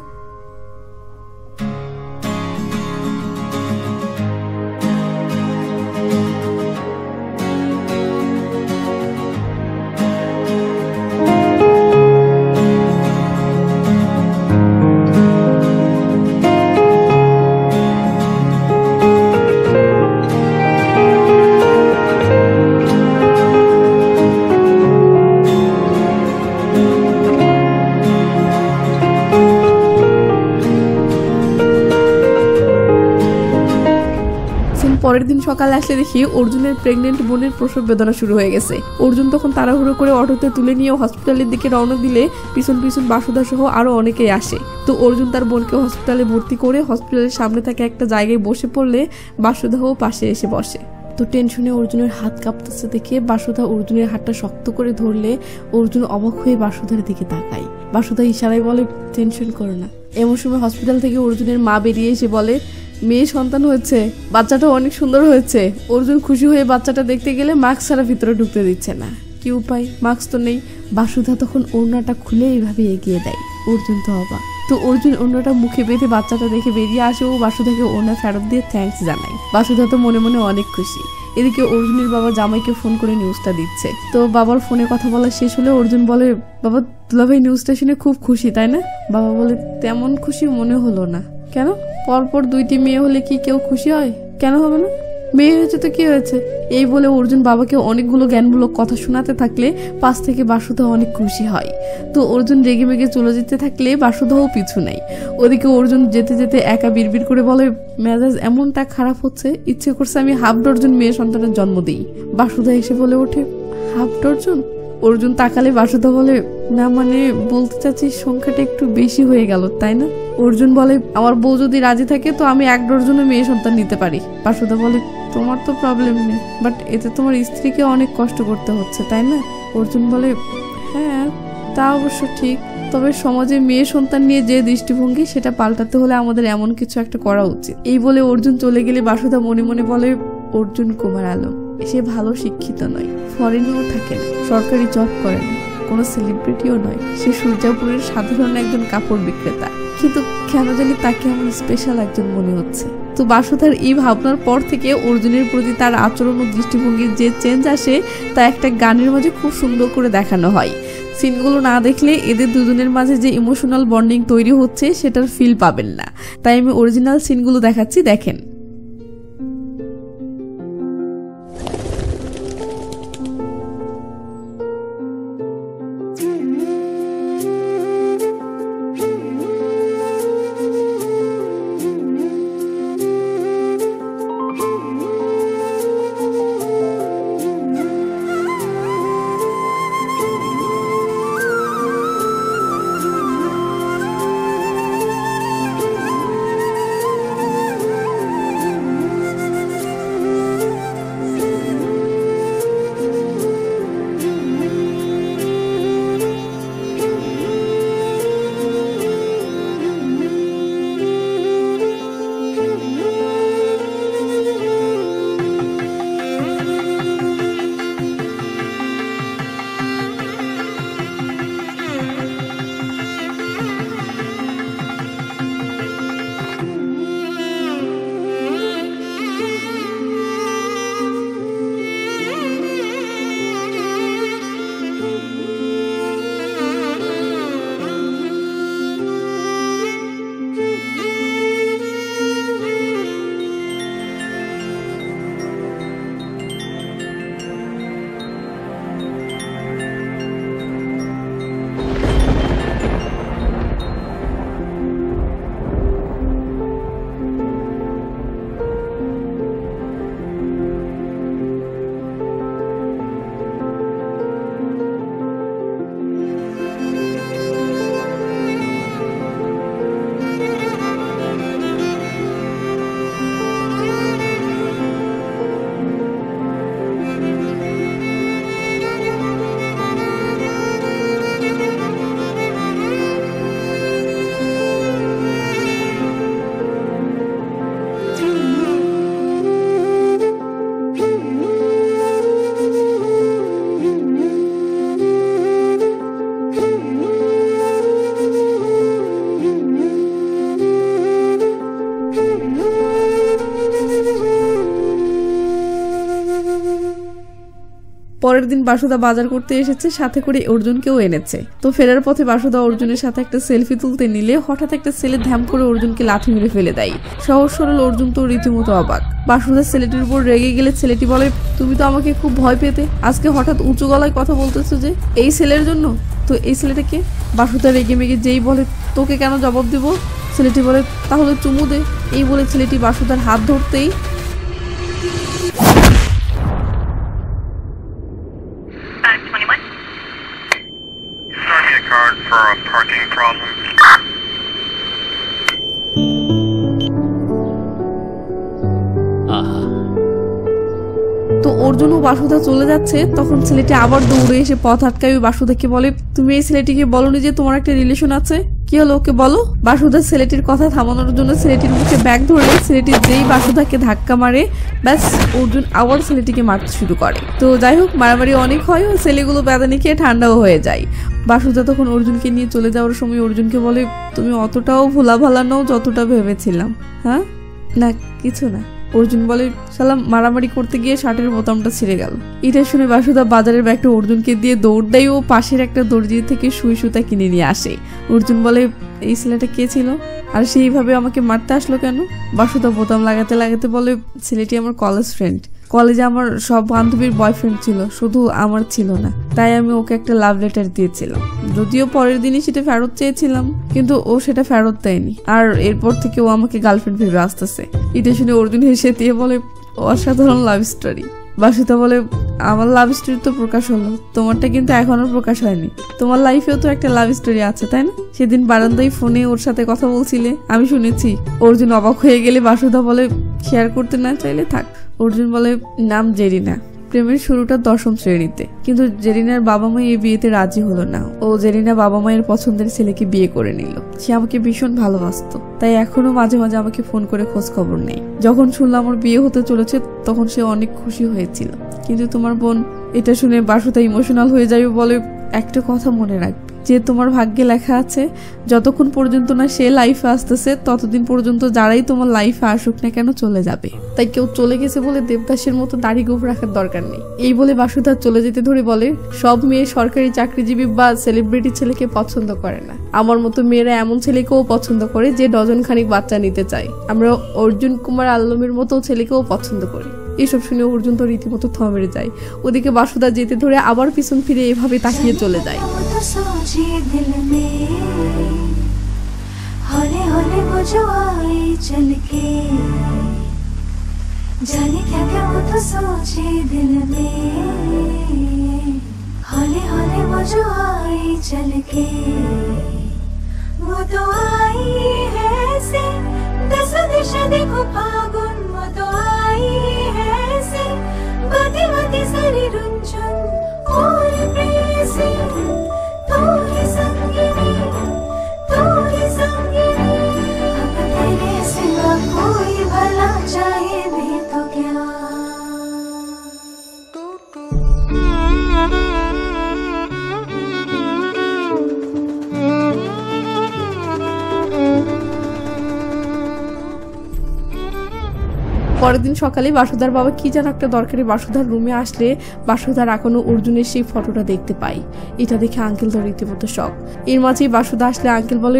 পরের দিন সকালে আসলে দেখি অর্জুনের প্রেগনেন্ট বোনের প্রসব বেদনা শুরু হয়ে গেছে। অর্জুন তখন তাড়াহুড়ো করে অটোতে তুলে নিয়ে হসপিটালের দিকে রওনা দিলে পিছন পিছন বাসুদা সহ আরো অনেকেই আসে। তো অর্জুন তার বোনকে হসপিটালে ভর্তি করে হসপিটালের সামনে থেকে একটা জায়গায় বসে পড়লে বাসুদাও পাশে এসে বসে। তো টেনশনে অর্জুনের হাত কাঁপতেছে দেখে বাসুদা অর্জুনের হাতটা শক্ত করে ধরলে অর্জুন অবাক হয়ে বাসুদার দিকে তাকায়। বাসুদা ইশারায় বলে, টেনশন করো না। এমন সময় হসপিটাল থেকে অর্জুনের মা বেরিয়ে এসে বলে, মেয়ে সন্তান হয়েছে, বাচ্চাটা অনেক সুন্দর হয়েছে। অর্জুন খুশি হয়ে বাচ্চাটা দেখতে গেলে মাস্ক ছাড়া ভিতরে ঢুকতে দিচ্ছে না। কি উপায়, মাস্ক তো নেই। বাসুদা তখন ওড়নাটা খুলে এইভাবে এগিয়ে দেয়। অর্জুন তো অবাক। তো অর্জুন ওড়নাটা মুখে বেঁধে বাচ্চাটা দেখে বেরিয়ে আসে ও বাসুদাকে ওড়না ফেরত দিয়ে থ্যাঙ্কস জানায়। বাসুদা তো মনে মনে অনেক খুশি। এদিকে অর্জুনের বাবা জামাইকে ফোন করে নিউজটা দিচ্ছে। তো বাবার ফোনে কথা বলা শেষ হলে অর্জুন বলে, বাবা দুলাভাই নিউজটা শুনে খুব খুশি তাই না? বাবা বলে, তেমন খুশি মনে হলো না। কেন? পরপর 2টি মেয়ে হলে কি কেউ খুশি হয়? কেন হবে না? মেয়ে হয়েছে তো কি হয়েছে? এই বলে অর্জুন বাবাকে অনেকগুলো জ্ঞানমূলক কথা শোনাতে থাকলে পাশ থেকে বাসুদা অনেক খুশি হয়। তো অর্জুন রেগে মেগে চলে যেতে থাকলে বাসুদাও পিছু নেয়। ওদিকে অর্জুন যেতে যেতে একা বিড়বিড় করে বলে, মেজাজ এমনটা খারাপ হচ্ছে, ইচ্ছে করছে আমি হাফ ডজন মেয়ে সন্তানের জন্ম দিই। বাসুদা এসে বলে ওঠে, হাফ ডজন? অর্জুন তাকালে বাসুদা বলে, না মানে বলতে চাচ্ছি সংখ্যাটা একটু বেশি হয়ে গেল তাই না? অর্জুন বলে, আমার বউ যদি রাজি থাকে তো আমি 1 ডজনও মেয়ে সন্তান নিতে পারি। বাসুদা বলে, তোমার তো প্রবলেম নেই, বাট এতে তোমার স্ত্রীকে অনেক কষ্ট করতে হচ্ছে তাই না? অর্জুন বলে, হ্যাঁ তা অবশ্য ঠিক, তবে সমাজে মেয়ে সন্তান নিয়ে যে দৃষ্টিভঙ্গি সেটা পাল্টাতে হলে আমাদের এমন কিছু একটা করা উচিত। এই বলে অর্জুন চলে গেলে বাসুদা মনে মনে বলে, অর্জুন কুমার আলম, সে ভালো শিক্ষিত নয়, ফরেনেও থাকে না, সরকারি জব করে না, কোনো সেলিব্রিটিও নয়, সে সূর্যাপুরের সাধারণ একজন কাপড় বিক্রেতা, কিন্তু কেন জানি তাকে আমার স্পেশাল একজন মনে হচ্ছে। তো বাসুদার এই ভাবনার পর থেকে অর্জুনের প্রতি তার আচরণ ও দৃষ্টিভঙ্গির যে চেঞ্জ আসে তা একটা গানের মাঝে খুব সুন্দর করে দেখানো হয়। সিনগুলো না দেখলে এদের দুজনের মাঝে যে ইমোশনাল বন্ডিং তৈরি হচ্ছে সেটার ফিল পাবেন না, তাই আমি অরিজিনাল সিনগুলো দেখাচ্ছি, দেখেন। পরের দিন বাসুদা বাজার করতে এসেছে, সাথে করে অর্জুনকেও এনেছে। তো ফেরার পথে বাসুদা অর্জুনের সাথে একটা সেলফি তুলতে নিলে হঠাৎ একটা ছেলে ধ্যাম করে অর্জুনকে লাথি মেরে ফেলে দেয়। সহজ সরল অর্জুন তো রীতিমতো অবাক। বাসুদা ছেলেটির উপর রেগে গেলে ছেলেটি বলে, তুমি তো আমাকে খুব ভয় পেতে, আজকে হঠাৎ উঁচু গলায় কথা বলতেছো যে এই ছেলের জন্য? তো এই ছেলেটাকে? বাসুদা রেগে মেগে যেই বলে, তোকে কেন জবাব দিব? ছেলেটি বলে, তাহলে চুমু দে। এই বলে ছেলেটি বাসুদার হাত ধরতেই তো অর্জুন ও বাসুদা চলে যাচ্ছে। তখন ছেলেটি আবার দৌড়ে এসে পথ আটকায় বাসুদাকে বলে, তুমি এই ছেলেটিকে বলোনি যে তোমার একটা রিলেশন আছে? কি হলো, ওকে বলো। বাসুদা ছেলেটির কথা থামানোর জন্য ছেলেটির মুখে ব্যাগ ধরলে ছেলেটি যেই বাসুদাকে ধাক্কা মারে, ব্যাস অর্জুন আবার ছেলেটিকে মারতে শুরু করে। তো যাই হোক, মারামারি অনেক হয় ও ছেলেগুলো বেদানি খেয়ে ঠান্ডাও হয়ে যায়। বাসুদা তখন অর্জুনকে নিয়ে চলে যাওয়ার সময় অর্জুনকে বলে, তুমি অতটাও ভোলা ভালা নও যতটা ভেবেছিলাম। হ্যাঁ, না কিছু না। অর্জুন বলে, সালাম মারামারি করতে গিয়ে শার্টের বোতামটা ছিঁড়ে গেল। এটা শুনে বাসুদা বাজারের ব্যাগটা অর্জুনকে দিয়ে দৌড় দেয় ও পাশের একটা দর্জি থেকে সুই সুতা কিনে নিয়ে আসে। অর্জুন বলে, এই ছেলেটা কে ছিল আর সেইভাবে আমাকে মারতে আসলো কেন? বাসুদা বোতাম লাগাতে লাগাতে বলে, ছেলেটি আমার কলেজ ফ্রেন্ড। কলেজে আমার সব বান্ধবীর বয়ফ্রেন্ড ছিল, শুধু আমার ছিল না, তাই আমি ওকে একটা লাভ লেটার দিয়েছিলাম। যদিও পরের দিনই সেটা ফেরত চেয়েছিলাম, কিন্তু ও সেটা ফেরত দেয়নি। আর এরপর থেকে ও আমাকে গার্লফ্রেন্ড ভেবে আসতেছে। এটা শুনে অর্জুন হেসে দিয়ে বলে, অসাধারণ লাভ স্টোরি। বাসুদা বলে, আমার লাভ স্টোরি তো প্রকাশ হলো, তোমারটা কিন্তু এখনো প্রকাশ হয়নি। তোমার লাইফেও তো একটা লাভ স্টোরি আছে, তাই না? সেদিন বারান্দায় ফোনে ওর সাথে কথা বলছিলে, আমি শুনেছি। অর্জুন অবাক হয়ে গেলে বাসুদা বলে, শেয়ার করতে না চাইলে থাক। অর্জুন বলে, নাম জেরিনা। প্রেমের শুরুটা 10ম শ্রেণীতে, কিন্তু জেরিনার বাবা মা এই বিয়েতে রাজি হলো না। ও জেরিনা বাবা মায়ের পছন্দের ছেলেকে বিয়ে করে নিল। সে আমাকে ভীষণ ভালোবাসতো, তাই এখনো মাঝে মাঝে আমাকে ফোন করে খোঁজ খবর নেই। যখন শুনলাম আমার বিয়ে হতে চলেছে তখন সে অনেক খুশি হয়েছিল। কিন্তু তোমার বোন। এটা শুনে বাসুদা ইমোশনাল হয়ে যায়, বলে, একটা কথা মনে রাখবে, যে তোমার ভাগ্যে লেখা আছে, যতক্ষণ পর্যন্ত না সে লাইফে আসতেছে ততদিন পর্যন্ত যারাই তোমার লাইফে আসুক না কেন চলে যাবে। তাই কেউ চলে গেছে বলে দেবদাসের মতো দাড়ি গোঁফ রাখার দরকার নেই। এই বলে বাসুদা চলে যেতে ধরে বলে, সব মেয়ে সরকারি চাকরিজীবী বা সেলিব্রিটি ছেলেকে পছন্দ করে না। আমার মতো মেয়েরা এমন ছেলেকেও পছন্দ করে যে ডজন খানিক বাচ্চা নিতে চায়। আমরা অর্জুন কুমার আল্লমের মতো ছেলেকেও পছন্দ করি। এসব শুনে অর্জুন তো রীতিমতো থমে যায়। ওদিকে বাসুদা যেতে ধরে আবার পিছন ফিরে এভাবে তাকিয়ে চলে যায়। পরের দিন সকালে বাসুদার বাবা কি যেন একটা দরকারি বাসুদার রুমে আসলে বাসুদার এখনো অর্জুনের সেই ফটোটা দেখতে পাই। এটা দেখে আঙ্কেল তো রীতিমতো শক। এর মাঝেই বাসুদা আসলে আঙ্কেল বলে,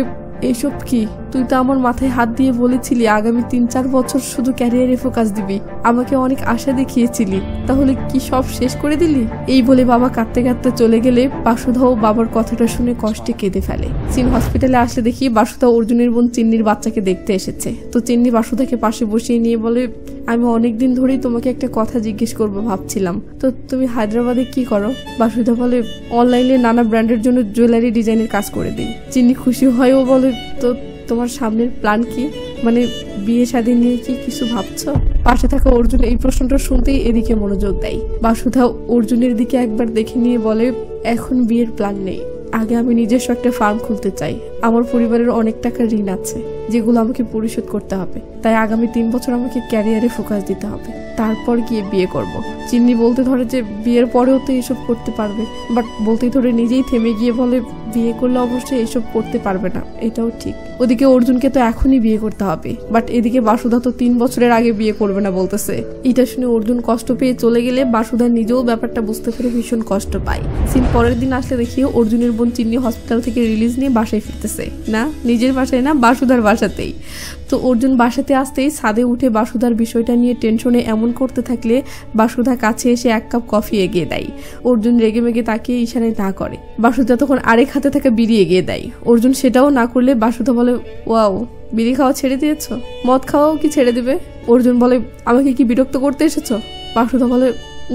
এসব কি? তুই তো আমার মাথায় হাত দিয়ে বলেছিলি আগামী 3-4 বছর শুধু ক্যারিয়ারে ফোকাস দিবি, আমাকে অনেক আশা দেখিয়েছিলি, তাহলে কি সব শেষ করে দিলি? এই বলে বাবা কাঁদতে কাঁদতে চলে গেলে বাসুদাও বাবার কথাটা শুনে কষ্টে কেঁদে ফেলে। চিন হসপিটালে আসলে দেখি বাসুদা অর্জুনের বোন চিন্নির বাচ্চাকে দেখতে এসেছে। তো চিন্নি বাসুদাকে পাশে বসিয়ে নিয়ে বলে, আমি অনেকদিন ধরেই তোমাকে একটা কথা জিজ্ঞেস করবো ভাবছিলাম, তো তুমি হায়দ্রাবাদে কি করো? বাসুদা বলে, অনলাইনে নানা ব্র্যান্ডের জন্য জুয়েলারি ডিজাইনের কাজ করে দিই। চিন্নি খুশি হয় ও বলে, তো তোমার সামনের প্ল্যান কি? মানে বিয়ে শাদী নিয়ে কি কিছু ভাবছো? পাশে থাকা অর্জুন এই প্রশ্নটা শুনতেই এদিকে মনোযোগ দেয়। বাসুদা অর্জুনের দিকে একবার দেখে নিয়ে বলে, এখন বিয়ের প্ল্যান নেই, আগে আমি নিজস্ব একটা ফার্ম খুলতে চাই। আমার পরিবারের অনেক টাকা ঋণ আছে যেগুলো আমাকে পরিশোধ করতে হবে, তাই আগামী 3 বছর আমাকে ক্যারিয়ারে ফোকাস দিতে হবে, তারপর গিয়ে বিয়ে করব। চিন্নি বলতে ধরে যে বিয়ের পরেও তো এসব করতে পারবে, বাট বলতেই ধরে নিজেই থেমে গিয়ে বলে, বিয়ে করলে অবশ্যই এসব করতে পারবে না, এটাও ঠিক। ওদিকে অর্জুনকে তো এখনই বিয়ে করতে হবে, বাট এদিকে বাসুদা তো 3 বছরের আগে বিয়ে করবে না বলতেছে। এটা শুনে অর্জুন কষ্ট পেয়ে চলে গেলে বাসুদা নিজেও ব্যাপারটা বুঝতে পেরে ভীষণ কষ্ট পায়। সিন পরের দিন আসলে দেখি অর্জুনের বোন চিন্নি হসপিটাল থেকে রিলিজ নিয়ে বাসায় ফিরতেছে, না নিজের বাসায় না, বাসুদার বাসাতেই। তো অর্জুন বাসাতে আসতেই ছাদে উঠে বাসুদার বিষয়টা নিয়ে টেনশনে এমন করতে থাকলে বাসুদা কাছে এসে 1 কাপ কফি এগিয়ে দেয়। অর্জুন রেগে মেগে তাকিয়ে ইশারায় না করে। বাসুদা তখন আরেক হাতে থাকা বিড়ি এগিয়ে দেয়। অর্জুন সেটাও না করলে বাসুদা বলে, ওয়াও, বিড়ি খাওয়া ছেড়ে দিয়েছ, মদ খাওয়াও কি ছেড়ে দিবে? অর্জুন বলে, আমাকে কি বিরক্ত করতে এসেছ? বাসুদা বলে,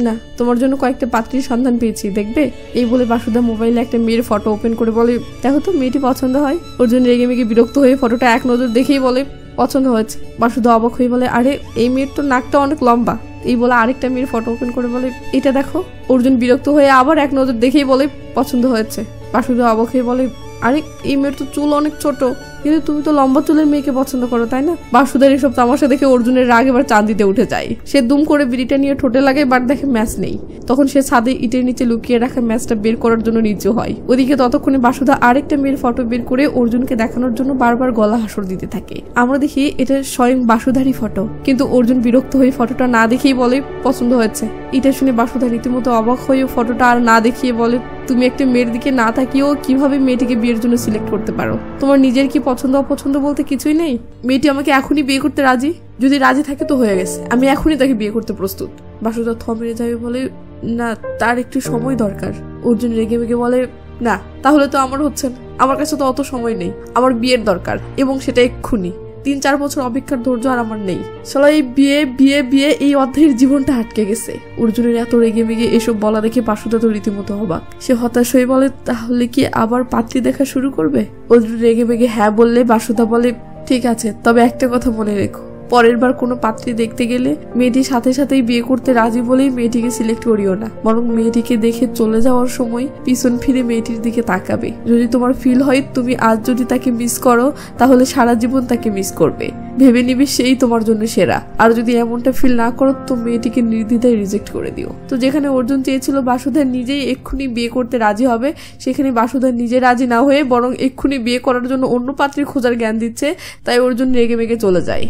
না, তোমার জন্য কয়েকটা পাত্রীর সন্ধান পেয়েছি, দেখবে? এই বলে বাসুদা মোবাইলে একটা মেয়ের ফটো ওপেন করে বলে, দেখো তো মেয়েটি পছন্দ হয়। অর্জুন রেগে মেগে বিরক্ত হয়ে ফটোটা এক নজর দেখেই বলে, পছন্দ হয়েছে। বাসুদা অবাক হয়ে বলে, আরে এই মেয়ের তো নাকটা অনেক লম্বা। এই বলে আরেকটা মেয়ের ফটো ওপেন করে বলে, এটা দেখো। অর্জুন বিরক্ত হয়ে আবার এক নজর দেখেই বলে, পছন্দ হয়েছে। বাসুদা অবাক হয়ে বলে, আরে এই মেয়ের তো চুল অনেক ছোট, কিন্তু তুমি তো লম্বা চুলের মেয়েকে পছন্দ করো, তাই না? বাসুদার এসব তামাশা দেখে অর্জুনের রাগ এবার চাঁদিতে উঠে যায়। সে দুম করে বিড়িটা নিয়ে ঠোঁটে লাগে, বাট দেখে ম্যাচ নেই। তখন সে ছাদে ইটের নিচে লুকিয়ে রাখা ম্যাচটা বের করার জন্য নিচু হয়। ওদিকে ততক্ষণে বাসুদা আরেকটা মেয়ের ফটো বের করে অর্জুনকে দেখানোর জন্য বারবার গলা হাসর দিতে থাকে। আমরা দেখি এটা স্বয়ং বাসুদারই ফটো, কিন্তু অর্জুন বিরক্ত হয়ে ফটোটা না দেখেই বলে, পছন্দ হয়েছে। এটা শুনে বাসুদা রীতিমতো অবাক হয়ে ফটোটা আর না দেখিয়ে বলে, তুমি একটা মেয়ের দিকে না তাকিয়েও কিভাবে মেয়েটিকে বিয়ের জন্য সিলেক্ট করতে পারো? তোমার নিজের কি পছন্দ অপছন্দ বলতে কিছুই নেই? মেয়েটি আমাকে এখনই বিয়ে করতে রাজি, যদি রাজি থাকে তো হয়ে গেছে, আমি এখনই তাকে বিয়ে করতে প্রস্তুত। বাসুদা থমকে যায়, বলে, না, তার একটু সময় দরকার। অর্জুন রেগে মেগে বলে, না, তাহলে তো আমার হচ্ছে না, আমার কাছে তো অত সময় নেই, আমার বিয়ের দরকার, এবং সেটা এক্ষুনি। 3-4 বছর অপেক্ষার ধৈর্য আর আমার নেই। শালা এই বিয়ে বিয়ে বিয়ে এই অধ্যায়ের জীবনটা আটকে গেছে। অর্জুনের এত রেগে মেগে এসব বলা দেখে বাসুদা তো রীতিমতো অবাক। সে হতাশ হয়ে বলে, তাহলে কি আবার পাত্রী দেখা শুরু করবে? অর্জুন রেগে মেগে হ্যাঁ বললে বাসুদা বলে, ঠিক আছে, তবে একটা কথা মনে রেখো, পরের বার কোনো পাত্রী দেখতে গেলে মেয়েটির সাথে সাথেই বিয়ে করতে রাজি বলেই মেয়েটিকে সিলেক্ট করিও না, বরং মেয়েটিকে দেখে চলে যাওয়ার সময় পিছন ফিরে মেয়েটির দিকে তাকাবে। যদি তোমার ফিল হয় তুমি আজ যদি তাকে মিস করো, তাহলে সারা জীবন তাকে মিস করবে। ভেবে নিবে সেই তোমার জন্য সেরা। আর যদি এমনটা ফিল না করো তো মেয়েটিকে নির্দ্বিধায় রিজেক্ট করে দিও। তো যেখানে অর্জুন চেয়েছিল বাসুদা নিজেই এক্ষুনি বিয়ে করতে রাজি হবে, সেখানে বাসুদা নিজে রাজি না হয়ে বরং এক্ষুনি বিয়ে করার জন্য অন্য পাত্রী খোঁজার জ্ঞান দিচ্ছে। তাই অর্জুন রেগে মেগে চলে যায়।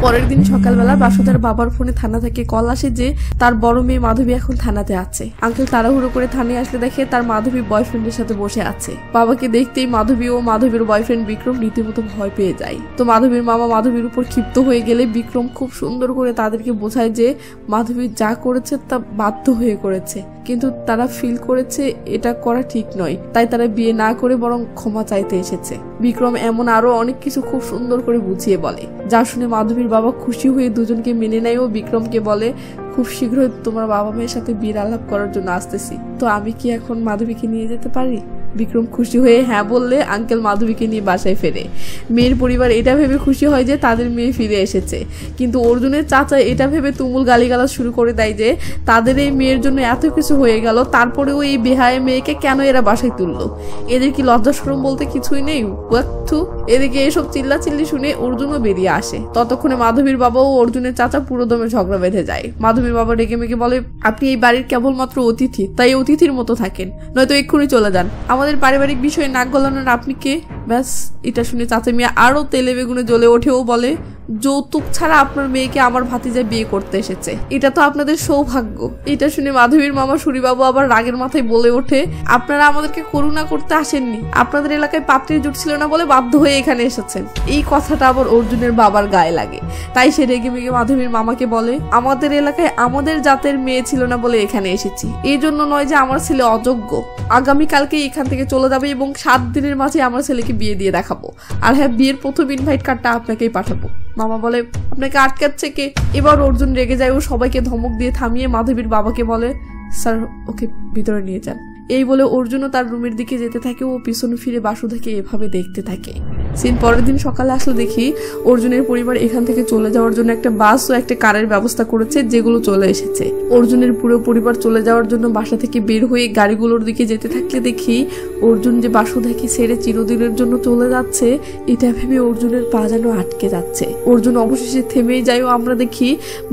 পরের দিন সকালবেলা বাসুদার বাবার ফোনে থানা থেকে কল আসে যে তার বড় মেয়ে মাধবী এখন থানাতে আছে। আঙ্কেল তাড়াহুড়ো করে থানায় আসলে দেখে তার মাধবী বয়ফ্রেন্ডের সাথে বসে আছে। বাবাকে দেখতেই মাধবী ও মাধবীর বয়ফ্রেন্ড বিক্রম রীতিমতো ভয় পেয়ে যায়। তো মাধবীর মামা মাধবীর উপর ক্ষিপ্ত হয়ে গেলে বিক্রম খুব সুন্দর করে তাদেরকে বোঝায় যে মাধবী যা করেছে তা বাধ্য হয়ে করেছে, কিন্তু তারা ফিল করেছে এটা করা ঠিক নয়, তাই তারা বিয়ে না করে বরং ক্ষমা চাইতে এসেছে। বিক্রম এমন আরো অনেক কিছু খুব সুন্দর করে বুঝিয়ে বলে, যা শুনে মাধবীর বাবা খুশি হয়ে দুজনকে মেনে নেয় ও বিক্রমকে বলে, খুব শীঘ্রই তোমার বাবা মেয়ের সাথে বিয়ের আলাপ করার জন্য আসতেছি, তো আমি কি এখন মাধবীকে নিয়ে যেতে পারি? বিক্রম খুশি হয়ে হ্যাঁ বললে আঙ্কেল মাধবীকে নিয়ে বাসায় ফেরে। মেয়ের পরিবার এটা ভেবে খুশি হয় যে তাদের মেয়ে ফিরে এসেছে, কিন্তু অর্জুনের চাচা এটা ভেবে তুমুল গালিগালাজ শুরু করে দেয় যে তাদের এই মেয়ের জন্য এত কিছু হয়ে গেল, তারপরেও এই বেহায় মেয়েকে কেন এরা বাসায় তুললো? এদের কি লজ্জা শরম বলতে কিছুই নেই? এদিকে এসব চিল্লাচিল্লি শুনে অর্জুনও বেরিয়ে আসে। ততক্ষণে মাধবীর বাবা ও অর্জুনের চাচা পুরোদমে ঝগড়া বেঁধে যায়। মাধবীর বাবা রেগে মেগে বলে, আপনি এই বাড়ির কেবলমাত্র অতিথি, তাই অতিথির মতো থাকেন, নয়তো এক্ষুনি চলে যান। আমাদের পারিবারিক বিষয়ে নাক গলানোর আপনি কে? ব্যাস, এটা শুনে চাচা মিয়া আরো তেলে বেগুনে জ্বলে ওঠেও বলে, যৌতুক ছাড়া আপনার মেয়েকে আমার ভাতিজায় বিয়ে করতে এসেছে, এটা তো আপনাদের সৌভাগ্য। এটা শুনে মাধবীর মামা সুরিবাবু আবার রাগের মাথায় বলে ওঠে, আপনারা আমাদেরকে করুণা করতে আসেননি, আপনাদের এলাকায় পাত্রী জুটছিল না বলে বাধ্য হয়ে এখানে এসেছেন। এই কথাটা আবার অর্জুনের বাবার গায়ে লাগে, তাই সে রেগে মেগে মাধবীর মামাকে বলে, আমাদের এলাকায় আমাদের জাতের মেয়ে ছিল না বলে এখানে এসেছি, এই জন্য নয় যে আমার ছেলে অযোগ্য। আগামীকালকে এখান থেকে চলে যাবে এবং 7 দিনের মাঝে আমার ছেলেকে বিয়ে দিয়ে দেখাবো। আর হ্যাঁ, বিয়ের প্রথম ইনভাইট কার্ডটা আপনাকেই পাঠাবো। মামা বলে, আপনাকে আটকাচ্ছে কে? এবার অর্জুন রেগে যায় ও সবাইকে ধমক দিয়ে থামিয়ে মাধবীর বাবাকে বলে, স্যার ওকে ভিতরে নিয়ে যান। এই বলে অর্জুনও তার রুমের দিকে যেতে থাকে ও পিছনে ফিরে বাসুদাকে এভাবে দেখতে থাকে। সিন পরের দিন সকালে আসলে দেখি অর্জুনের পরিবার এখান থেকে চলে যাওয়ার জন্য একটা বাস ও একটা কারের ব্যবস্থা করেছে, যেগুলো চলে এসেছে। অর্জুনের পুরো পরিবার চলে যাওয়ার জন্য বাসা থেকে বের হয়ে গাড়িগুলোর দিকে যেতে থাকলে দেখি অর্জুন যে বাসুধাকে ছেড়ে চিরদিনের জন্য চলে যাচ্ছে, এটা ভেবে অর্জুনের পা যেন আটকে যাচ্ছে। অর্জুন অবশেষে থেমেই যায় ও আমরা দেখি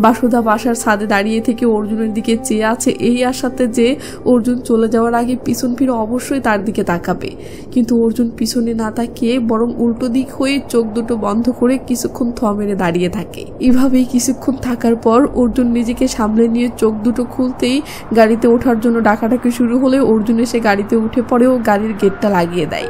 বাসুধা বাসার ছাদে দাঁড়িয়ে থেকে অর্জুনের দিকে চেয়ে আছে, এই আশাতে যে অর্জুন চলে যাওয়ার আগে পিছন ফিরে অবশ্যই তার দিকে তাকাবে। কিন্তু অর্জুন পিছনে না তাকিয়ে বরং উল্টো দিক হয়ে চোখ দুটো বন্ধ করে কিছুক্ষণ থ মেরে দাঁড়িয়ে থাকে। এভাবেই কিছুক্ষণ থাকার পর অর্জুন নিজেকে সামলে নিয়ে চোখ দুটো খুলতেই গাড়িতে ওঠার জন্য ডাকাডাকি শুরু হলে অর্জুন এসে গাড়িতে উঠে পড়ে ও গাড়ির গেটটা লাগিয়ে দেয়,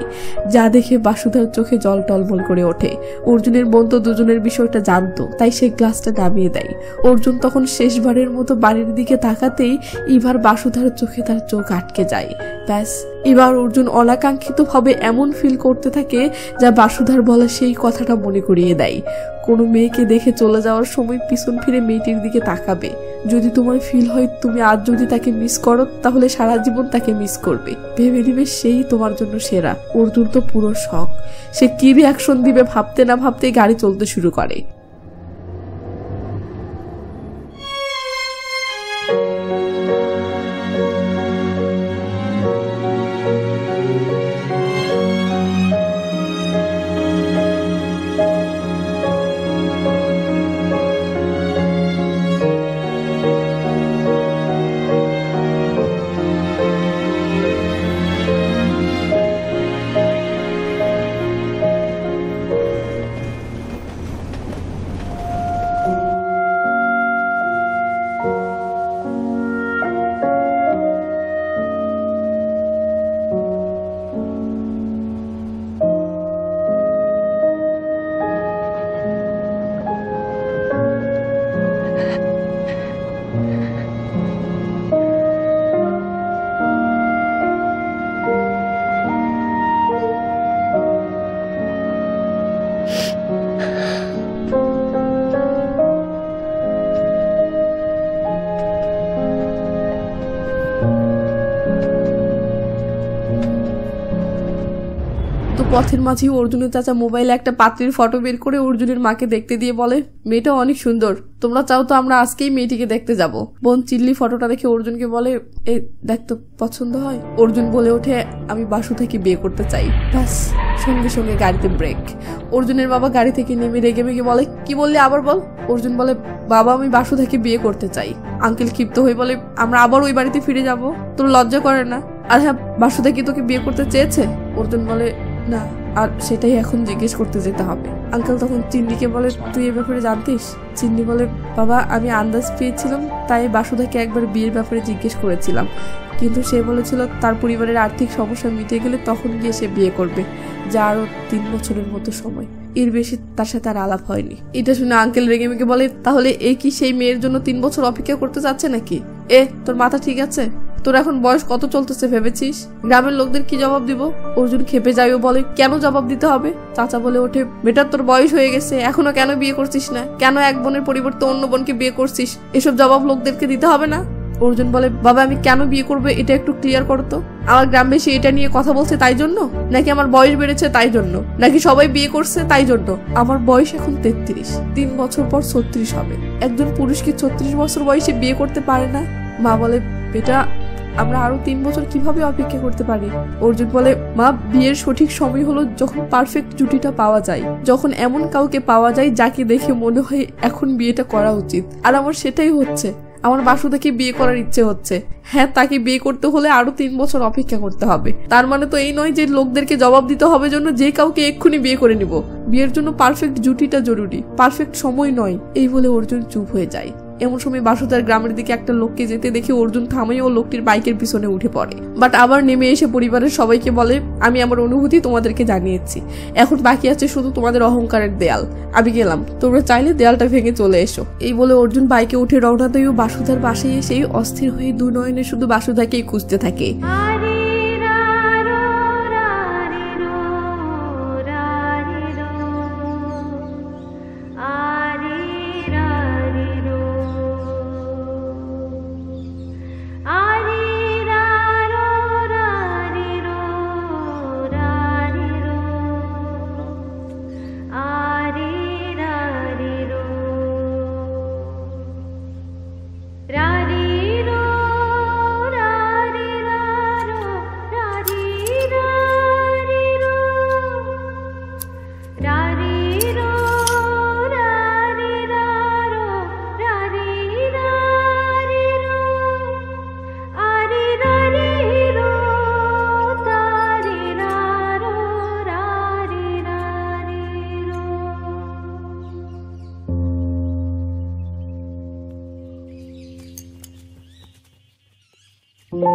যা দেখে বাসুধার চোখে জল টলমল করে ওঠে। অর্জুনের বোন তো দুজনের বিষয়টা জানতো, তাই সে গ্লাসটা নামিয়ে দেয়। অর্জুন তখন শেষবারের মতো বাড়ির দিকে তাকাতেই এবার বাসুধার চোখে তার চোখ আটকে যায়। ব্যাস, এবার অর্জুন অনাকাঙ্ক্ষিতভাবে এমন ফিল করতে থাকে যা বাসুধার বলা সেই কথাটা মনে করিয়ে দেয়। কোনো মেয়েকে দেখে চলে যাওয়ার সময় পিছন ফিরে মেয়েটির দিকে তাকাবে। যদি তোমার ফিল হয় তুমি আজ যদি তাকে মিস করো, তাহলে সারা জীবন তাকে মিস করবে। ভেবে নিবে সেই তোমার জন্য সেরা। অর্জুন তো পুরো শখ, সে কি রিয়াকশন দিবে ভাবতে না ভাবতেই গাড়ি চলতে শুরু করে। পথের মাঝে অর্জুনের চাচা মোবাইলে একটা পাত্রীর ফটো বের করে অর্জুনের মাকে দেখতে দিয়ে বলে, মেয়েটা অনেক সুন্দর, তোমরা চাও তো আমরা আজকেই মেয়েটিকে দেখতে যাব। বোন চিল্লি ফটোটা দেখে অর্জুনকে বলে, এই দেখ তো পছন্দ হয়। অর্জুন বলে ওঠে, আমি বাসুধাকে বিয়ে করতে চাই। ব্যাস, সঙ্গে সঙ্গে গাড়িতে ব্রেক। অর্জুনের বাবা গাড়ি থেকে নেমে রেগে মেগে বলে, কি বললি আবার বল। অর্জুন বলে, বাবা আমি বাসুধাকে বিয়ে করতে চাই। আঙ্কেল ক্ষিপ্ত হয়ে বলে, আমরা আবার ওই বাড়িতে ফিরে যাব? তোর লজ্জা করে না? আর হ্যাঁ, বাসুধা কি তোকে বিয়ে করতে চেয়েছে? অর্জুন বলে, না, আর সেটাই এখন জিজ্ঞেস করতে যেতে হবে। আঙ্কেল তখন চিন্নিকে বলে, তুই এ ব্যাপারে জানতিস? চিন্নি বলে, বাবা আমি আন্দাজ পেয়েছিলাম, তাই বাসুধাকে একবার বিয়ের ব্যাপারে জিজ্ঞেস করেছিলাম, কিন্তু সে বলেছিল তার পরিবারের আর্থিক সমস্যা মিটে গেলে তখন গিয়ে সে বিয়ে করবে, যা আরো 3 বছরের মতো সময়। এর বেশি তার সাথে আর আলাপ হয়নি। এটা শুনে আঙ্কেল রেগে মেগে বলে, তাহলে এ কি সেই মেয়ের জন্য 3 বছর অপেক্ষা করতে চাচ্ছে নাকি? তোর মাথা ঠিক আছে? তোর এখন বয়স কত চলতেছে ভেবেছিস? গ্রামের লোকদের কি জবাব দিব? অর্জুন খেপে যায় ও বলে, কেন জবাব দিতে হবে? চাচা বলে ওঠে, বেটার তোর বয়স হয়ে গেছে, এখনো কেন বিয়ে করছিস না? কেন এক বোনের পরিবর্তে অন্য বোনকে বিয়ে করছিস? এসব জবাব লোকদেরকে দিতে হবে না। অর্জুন বলে, বাবা আমি কেন বিয়ে করবো এটা একটু ক্লিয়ার করো তো। আমার গ্রামবাসী এটা নিয়ে কথা বলছে তাই জন্য, নাকি আমার বয়স বেড়েছে তাই জন্য, নাকি সবাই বিয়ে করছে তাই জন্য? আমার বয়স এখন 33, 3 বছর পর 36 হবে। একজন পুরুষকে 36 বছর বয়সে বিয়ে করতে পারে না? মা বলে, বেটা আমরা আরো 3 বছর কিভাবে অপেক্ষা করতে পারি? অর্জুন বলে, মা বিয়ের সঠিক সময় হলো যখন পারফেক্ট জুটিটা পাওয়া যায়, যখন এমন কাউকে পাওয়া যায় যাকে দেখে মনে হয় এখন বিয়েটা করা উচিত। আর আমার সেটাই হচ্ছে। আমার বাসুদাকে বিয়ে করার ইচ্ছে হচ্ছে। হ্যাঁ, তাকে বিয়ে করতে হলে আরো 3 বছর অপেক্ষা করতে হবে। তার মানে তো এই নয় যে লোকদেরকে জবাব দিতে হবে জন্য যে কাউকে এক্ষুনি বিয়ে করে নিব। বিয়ের জন্য পারফেক্ট জুটিটা জরুরি, পারফেক্ট সময় নয়। এই বলে অর্জুন চুপ হয়ে যায়। এমন সময় বাসুদার গ্রামের দিকে একটা লোককে যেতে দেখে অর্জুন থামে ও লোকটির বাইকের পিছনে উঠে পড়ে। বাট আবার নেমে এসে পরিবারের সবাইকে বলে, আমি আমার অনুভূতি তোমাদেরকে জানিয়েছি, এখন বাকি আছে শুধু তোমাদের অহংকারের দেয়াল। আমি গেলাম, তোমরা চাইলে দেয়ালটা ভেঙে চলে এসো। এই বলে অর্জুন বাইকে উঠে রওনা দেয় ও বাসুদার পাশে এসে অস্থির হয়ে দু নয়নে শুধু বাসুদাকেই খুঁজতে থাকে। অর্জুন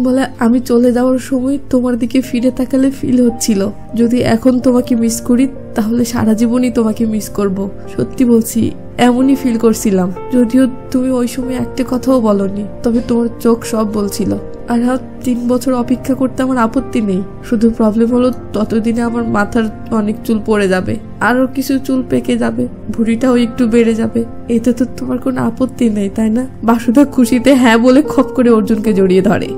বলে, আমি চলে যাওয়ার সময় তোমার দিকে ফিরে তাকালে ফিল হচ্ছিল যদি এখন তোমাকে মিস করি তাহলে সারা জীবনই তোমাকে মিস করব। সত্যি বলছি, এমনই ফিল করছিলাম। যদিও তুমি ওই সময় একটা কথাও বলনি, তবে তোমার চোখ সব বলছিল। আর 3 বছর অপেক্ষা করতে আমার আপত্তি নেই, শুধু প্রবলেম হলো ততদিনে আমার মাথার অনেক চুল পড়ে যাবে, আরো কিছু চুল পেকে যাবে, ভুঁড়িটাও একটু বেড়ে যাবে। এতে তো তোমার কোনো আপত্তি নেই, তাই না? বাসুদা খুশিতে হ্যাঁ বলে খপ করে অর্জুনকে জড়িয়ে ধরে।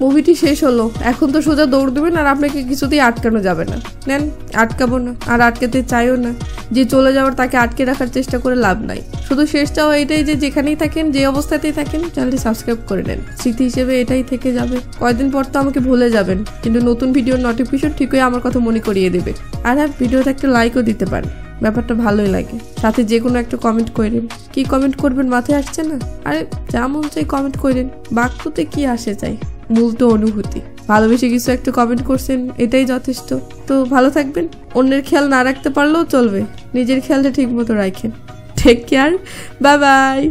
মুভিটি শেষ হলো, এখন তো সোজা দৌড় দেবেন আর আপনাকে কিছুতেই আটকানো যাবে না। নেন, আটকাবো না, আর আটকাতে চাইও না। যে চলে যাওয়ার তাকে আটকে রাখার চেষ্টা করে লাভ নাই। শুধু শেষটাও এটাই যে যেখানেই থাকেন, যে অবস্থাতেই থাকেন, চ্যানেলটি সাবস্ক্রাইব করে নেন। স্মৃতি হিসেবে এটাই থেকে যাবে। কয়েকদিন পর তো আমাকে ভুলে যাবেন, কিন্তু নতুন ভিডিওর নোটিফিকেশন ঠিকই আমার কথা মনে করিয়ে দেবে। আর হ্যাঁ, ভিডিওতে একটা লাইকও দিতে পারেন, ব্যাপারটা ভালোই লাগে। সাথে যে কোনো একটা কমেন্ট করেন। কি কমেন্ট করবেন মাথায় আসছে না? আরে যা মন চাই কমেন্ট করেন, বাক্যতে কি আসে চাই, মূল তো অনুভূতি। ভালোবেসে কিছু একটা কমেন্ট করছেন, এটাই যথেষ্ট। তো ভালো থাকবেন। অন্যের খেয়াল না রাখতে পারলেও চলবে, নিজের খেয়ালটা ঠিক মতো রাখেন। Take care, bye by.